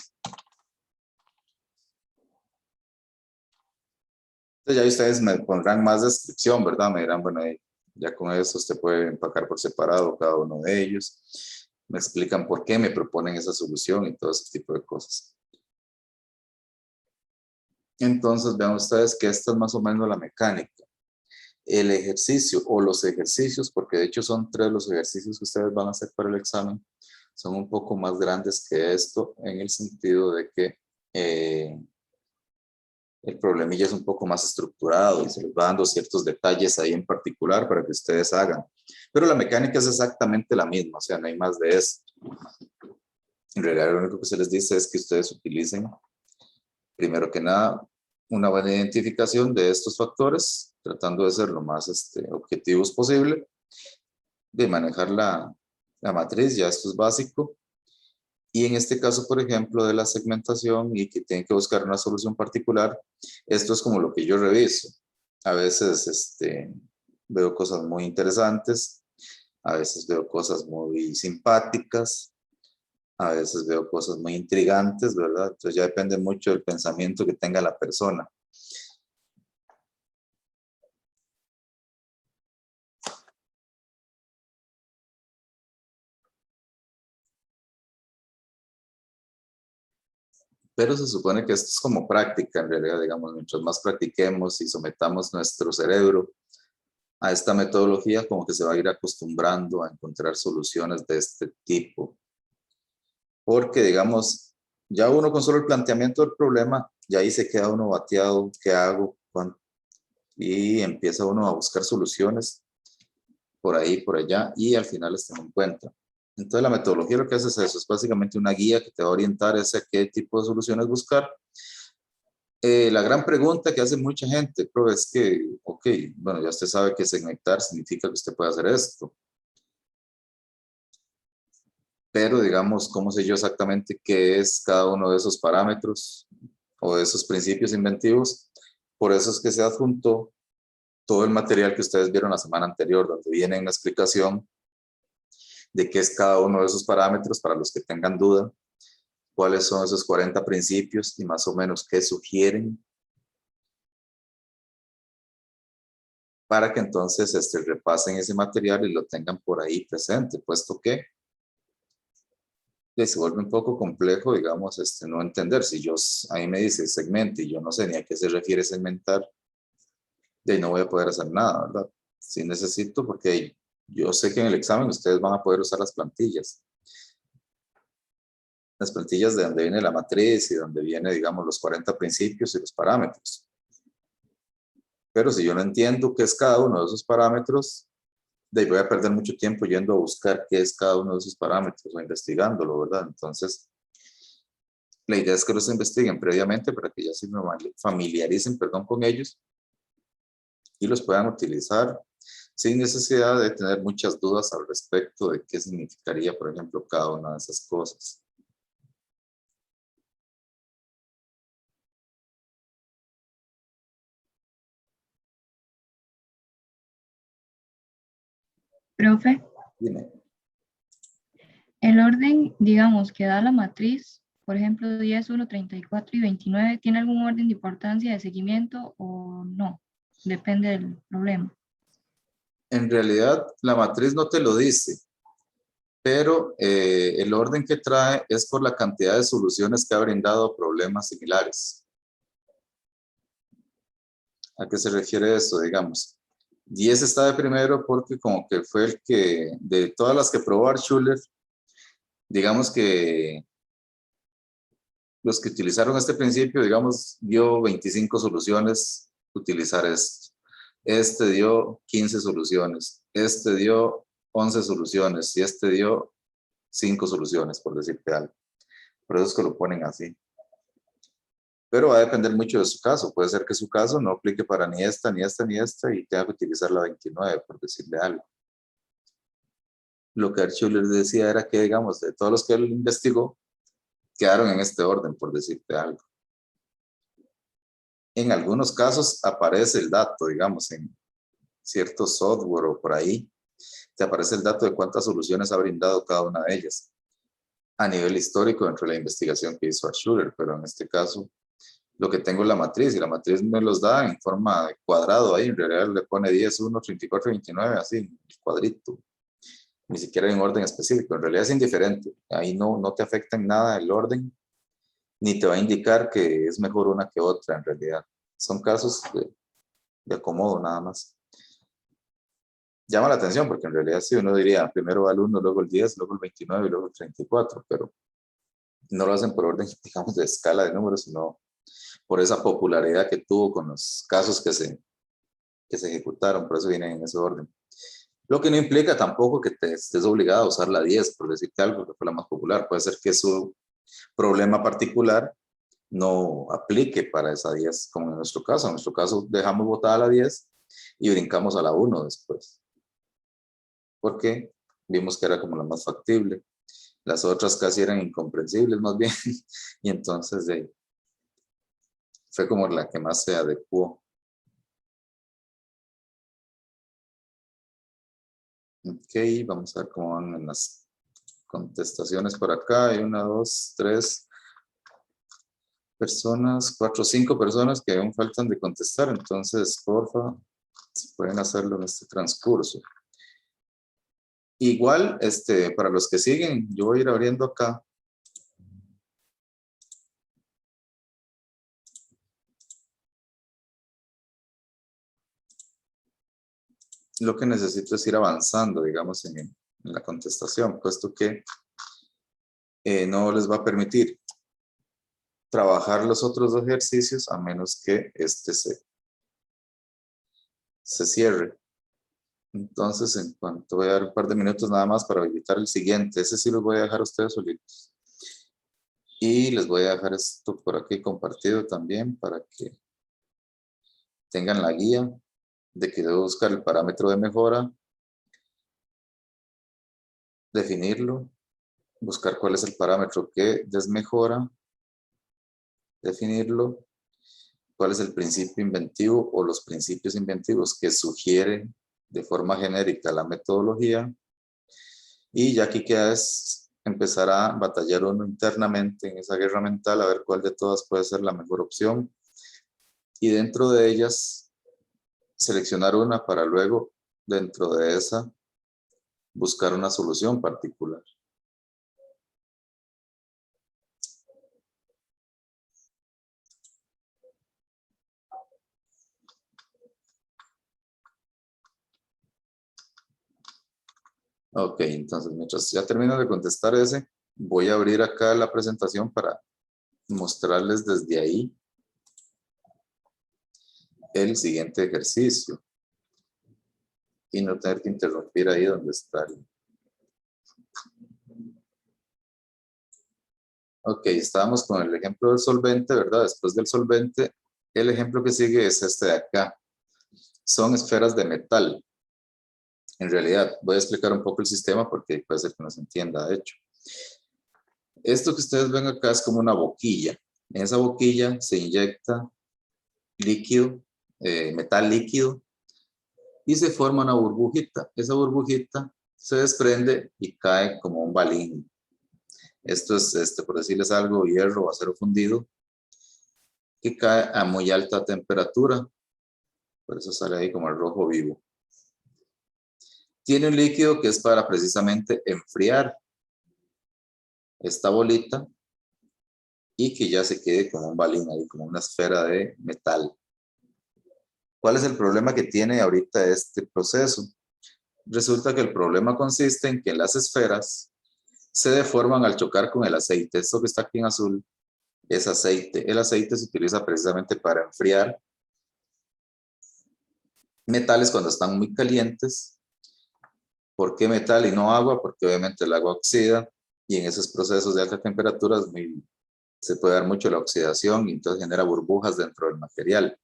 Speaker 1: Entonces ya ustedes me pondrán más descripción, ¿verdad? Me dirán, bueno, ya con eso usted puede empacar por separado cada uno de ellos. Me explican por qué me proponen esa solución y todo ese tipo de cosas. Entonces vean ustedes que esta es más o menos la mecánica. El ejercicio o los ejercicios, porque de hecho son 3 los ejercicios que ustedes van a hacer para el examen, son un poco más grandes que esto en el sentido de que el problemilla es un poco más estructurado y se les va dando ciertos detalles ahí en particular para que ustedes hagan. Pero la mecánica es exactamente la misma, o sea, no hay más de eso. En realidad lo único que se les dice es que ustedes utilicen, primero que nada, una buena identificación de estos factores, tratando de ser lo más objetivos posible, de manejar la matriz, ya esto es básico. Y en este caso, por ejemplo, de la segmentación y que tienen que buscar una solución particular, esto es como lo que yo reviso. A veces veo cosas muy interesantes, a veces veo cosas muy simpáticas, a veces veo cosas muy intrigantes, ¿verdad? Entonces ya depende mucho del pensamiento que tenga la persona. Pero se supone que esto es como práctica, en realidad, digamos, mientras más practiquemos y sometamos nuestro cerebro a esta metodología, como que se va a ir acostumbrando a encontrar soluciones de este tipo. Porque, digamos, ya uno con solo el planteamiento del problema, ya ahí se queda uno bateado, ¿qué hago? ¿Cuándo? Y empieza uno a buscar soluciones por ahí, por allá, y al final las tengo en cuenta. Entonces la metodología lo que hace es eso, es básicamente una guía que te va a orientar hacia qué tipo de soluciones buscar. La gran pregunta que hace mucha gente, pero es que, ok, bueno, ya usted sabe que segmentar significa que usted puede hacer esto. Pero digamos, ¿cómo sé yo exactamente qué es cada uno de esos parámetros o de esos principios inventivos? Por eso es que se adjuntó todo el material que ustedes vieron la semana anterior, donde viene una explicación de qué es cada uno de esos parámetros para los que tengan duda, cuáles son esos 40 principios y más o menos qué sugieren, para que entonces repasen ese material y lo tengan por ahí presente, puesto que se vuelve un poco complejo, digamos, no entender. Si ahí me dice segmente y yo no sé ni a qué se refiere segmentar, de ahí no voy a poder hacer nada, ¿verdad? Sí necesito, porque yo sé que en el examen ustedes van a poder usar las plantillas de donde viene la matriz y donde viene, digamos, los 40 principios y los parámetros. Pero si yo no entiendo qué es cada uno de esos parámetros, de ahí voy a perder mucho tiempo yendo a buscar qué es cada uno de esos parámetros o investigándolo, ¿verdad? Entonces, la idea es que los investiguen previamente para que ya se familiaricen, perdón, con ellos y los puedan utilizar sin necesidad de tener muchas dudas al respecto de qué significaría, por ejemplo, cada una de esas cosas.
Speaker 7: Profe,
Speaker 1: Dime.
Speaker 7: el orden, digamos, que da la matriz, por ejemplo, 10, 1, 34 y 29, ¿tiene algún orden de importancia de seguimiento o no? Depende del problema.
Speaker 1: En realidad, la matriz no te lo dice, pero el orden que trae es por la cantidad de soluciones que ha brindado problemas similares. ¿A qué se refiere eso? Digamos, 10 está de primero porque como que fue el que, de todas las que probó Schuller, digamos que los que utilizaron este principio, digamos, dio 25 soluciones utilizar esto. Este dio 15 soluciones, este dio 11 soluciones y este dio 5 soluciones, por decirte algo. Por eso es que lo ponen así. Pero va a depender mucho de su caso. Puede ser que su caso no aplique para ni esta, ni esta, ni esta y tenga que utilizar la 29, por decirle algo. Lo que Schuller decía era que, digamos, de todos los que él investigó, quedaron en este orden, por decirte algo. En algunos casos aparece el dato, digamos, en cierto software o por ahí, te aparece el dato de cuántas soluciones ha brindado cada una de ellas a nivel histórico dentro de la investigación que hizo Schuller, pero en este caso lo que tengo es la matriz y la matriz me los da en forma de cuadrado ahí, en realidad le pone 10, 1, 34, 29, así, el cuadrito, ni siquiera en orden específico, en realidad es indiferente, ahí no te afecta en nada el orden, ni te va a indicar que es mejor una que otra en realidad, son casos de acomodo nada más. Llama la atención porque en realidad sí uno diría primero va el 1, luego el 10, luego el 29 y luego el 34, pero no lo hacen por orden, digamos, de escala de números, sino por esa popularidad que tuvo con los casos que se ejecutaron, por eso vienen en ese orden. Lo que no implica tampoco que te estés obligado a usar la 10, por decirte algo, que fue la más popular. Puede ser que su problema particular no aplique para esa 10, como en nuestro caso. En nuestro caso, dejamos botada la 10 y brincamos a la 1 después. Porque vimos que era como la más factible. Las otras casi eran incomprensibles más bien. Y entonces fue como la que más se adecuó. Ok, vamos a ver cómo van en las contestaciones por acá. Hay 1, 2, 3 personas, 4, 5 personas que aún faltan de contestar. Entonces, porfa, si pueden hacerlo en este transcurso. Igual, para los que siguen, yo voy a ir abriendo acá. Lo que necesito es ir avanzando, digamos, en la contestación, puesto que no les va a permitir trabajar los otros ejercicios a menos que se cierre. Entonces, en cuanto voy a dar un par de minutos nada más para habilitar el siguiente, ese sí los voy a dejar a ustedes solitos. Y les voy a dejar esto por aquí compartido también para que tengan la guía de que debo buscar el parámetro de mejora, definirlo, buscar cuál es el parámetro que desmejora, definirlo, cuál es el principio inventivo o los principios inventivos que sugieren de forma genérica la metodología, y ya aquí queda es empezar a batallar uno internamente en esa guerra mental a ver cuál de todas puede ser la mejor opción, y dentro de ellas seleccionar una para luego dentro de esa buscar una solución particular. Ok, entonces mientras ya termino de contestar ese, voy a abrir acá la presentación para mostrarles desde ahí el siguiente ejercicio y no tener que interrumpir ahí donde está. Ok, estábamos con el ejemplo del solvente, ¿verdad? Después del solvente, el ejemplo que sigue es este de acá. Son esferas de metal. En realidad, voy a explicar un poco el sistema porque puede ser que no se entienda, de hecho. Esto que ustedes ven acá es como una boquilla. En esa boquilla se inyecta líquido, metal líquido, y se forma una burbujita. Esa burbujita se desprende y cae como un balín. Esto es, por decirles algo, hierro o acero fundido, que cae a muy alta temperatura. Por eso sale ahí como el rojo vivo. Tiene un líquido que es para precisamente enfriar esta bolita y que ya se quede como un balín ahí, como una esfera de metal. ¿Cuál es el problema que tiene ahorita este proceso? Resulta que el problema consiste en que las esferas se deforman al chocar con el aceite. Esto que está aquí en azul es aceite. El aceite se utiliza precisamente para enfriar metales cuando están muy calientes. ¿Por qué metal y no agua? Porque obviamente el agua oxida y en esos procesos de alta temperatura se puede dar mucho la oxidación y entonces genera burbujas dentro del material.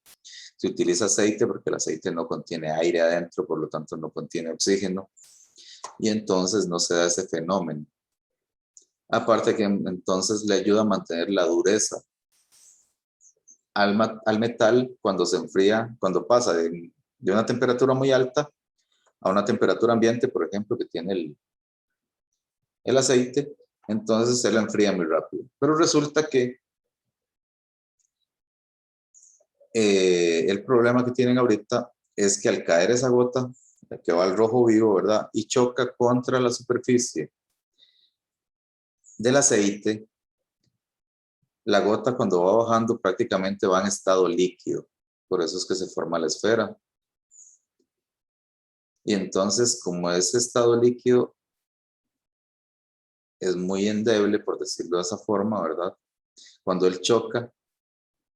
Speaker 1: Se utiliza aceite porque el aceite no contiene aire adentro, por lo tanto no contiene oxígeno y entonces no se da ese fenómeno. Aparte que entonces le ayuda a mantener la dureza al metal cuando se enfría, cuando pasa de una temperatura muy alta a una temperatura ambiente, por ejemplo, que tiene el aceite, entonces se la enfría muy rápido. Pero resulta que el problema que tienen ahorita es que al caer esa gota, que va al rojo vivo, ¿verdad? Y choca contra la superficie del aceite, la gota cuando va bajando prácticamente va en estado líquido. Por eso es que se forma la esfera. Y entonces, como ese estado líquido es muy endeble, por decirlo de esa forma, ¿verdad? Cuando él choca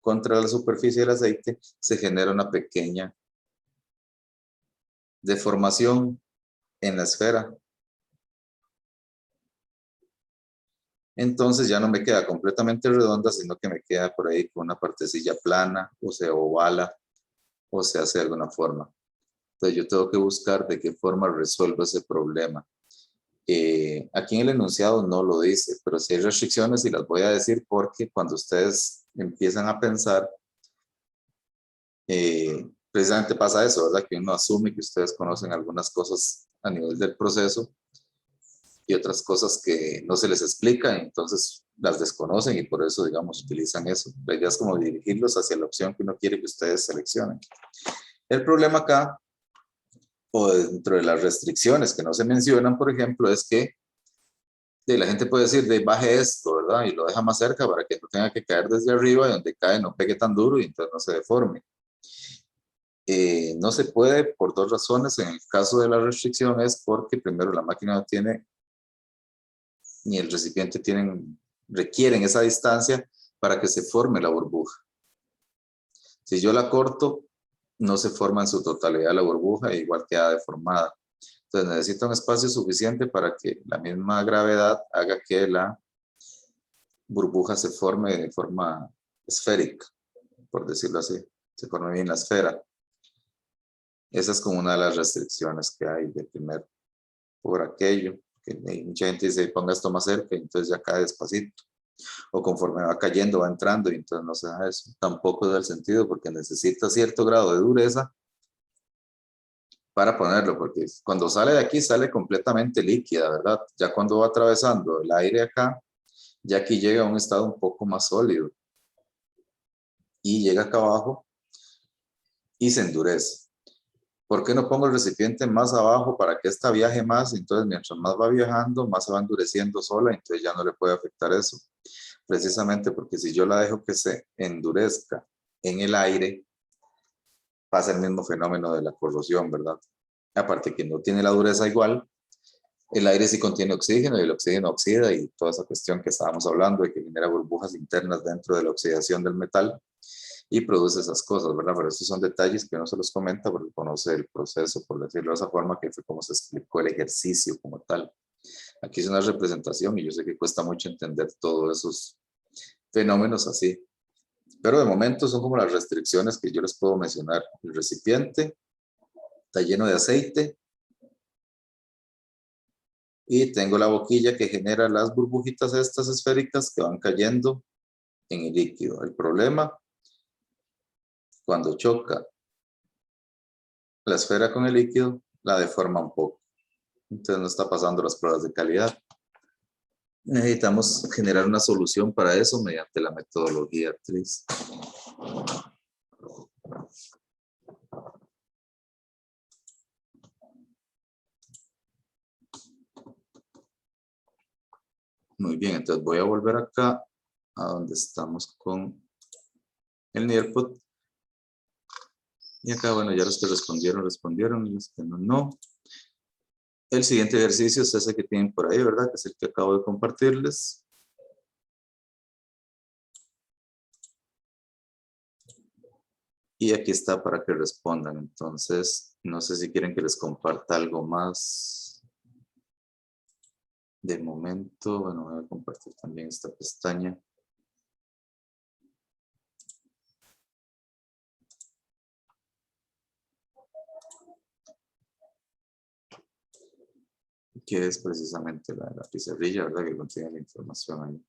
Speaker 1: contra la superficie del aceite, se genera una pequeña deformación en la esfera. Entonces ya no me queda completamente redonda, sino que me queda por ahí con una partecilla plana, o se ovala, o se hace de alguna forma. Entonces yo tengo que buscar de qué forma resuelvo ese problema. Aquí en el enunciado no lo dice, pero sí hay restricciones y las voy a decir porque cuando ustedes empiezan a pensar, precisamente pasa eso, ¿verdad? Que uno asume que ustedes conocen algunas cosas a nivel del proceso y otras cosas que no se les explica, y entonces las desconocen y por eso, digamos, utilizan eso. La idea es como dirigirlos hacia la opción que uno quiere que ustedes seleccionen. El problema acá, o dentro de las restricciones que no se mencionan, por ejemplo, es que la gente puede decir, baje esto, ¿verdad? Y lo deja más cerca para que no tenga que caer desde arriba y donde cae no pegue tan duro y entonces no se deforme. No se puede por dos razones. En el caso de la restricción es porque primero la máquina no tiene, ni el recipiente requieren esa distancia para que se forme la burbuja. Si yo la corto, no se forma en su totalidad la burbuja e igual queda deformada. Entonces necesita un espacio suficiente para que la misma gravedad haga que la burbuja se forme de forma esférica, por decirlo así. Se forme bien la esfera. Esa es como una de las restricciones que hay de primero por aquello. Que mucha gente dice, ponga esto más cerca y entonces ya cae despacito. O conforme va cayendo, va entrando y entonces no se da eso. Tampoco da el sentido porque necesita cierto grado de dureza para ponerlo, porque cuando sale de aquí sale completamente líquida, ¿verdad? Ya cuando va atravesando el aire acá, ya aquí llega a un estado un poco más sólido y llega acá abajo y se endurece. ¿Por qué no pongo el recipiente más abajo para que esta viaje más? Entonces, mientras más va viajando, más se va endureciendo sola, entonces ya no le puede afectar eso. Precisamente porque si yo la dejo que se endurezca en el aire, pasa el mismo fenómeno de la corrosión, ¿verdad? Aparte que no tiene la dureza igual, el aire sí contiene oxígeno y el oxígeno oxida y toda esa cuestión que estábamos hablando de que genera burbujas internas dentro de la oxidación del metal y produce esas cosas, ¿verdad? Pero esos son detalles que no se los comenta porque conoce el proceso, por decirlo de esa forma, que fue como se explicó el ejercicio como tal. Aquí es una representación y yo sé que cuesta mucho entender todos esos fenómenos así. Pero de momento son como las restricciones que yo les puedo mencionar. El recipiente está lleno de aceite y tengo la boquilla que genera las burbujitas estas esféricas que van cayendo en el líquido. El problema, cuando choca la esfera con el líquido, la deforma un poco. Entonces no está pasando las pruebas de calidad. Necesitamos generar una solución para eso mediante la metodología TRIZ. Muy bien, entonces voy a volver acá a donde estamos con el Nearpod. Y acá, bueno, ya los que respondieron, y los que no, no. El siguiente ejercicio es ese que tienen por ahí, ¿verdad? Que es el que acabo de compartirles. Y aquí está para que respondan. Entonces, no sé si quieren que les comparta algo más. De momento, bueno, voy a compartir también esta pestaña. Que es precisamente la pizarrilla, ¿verdad? Que contiene la información ahí.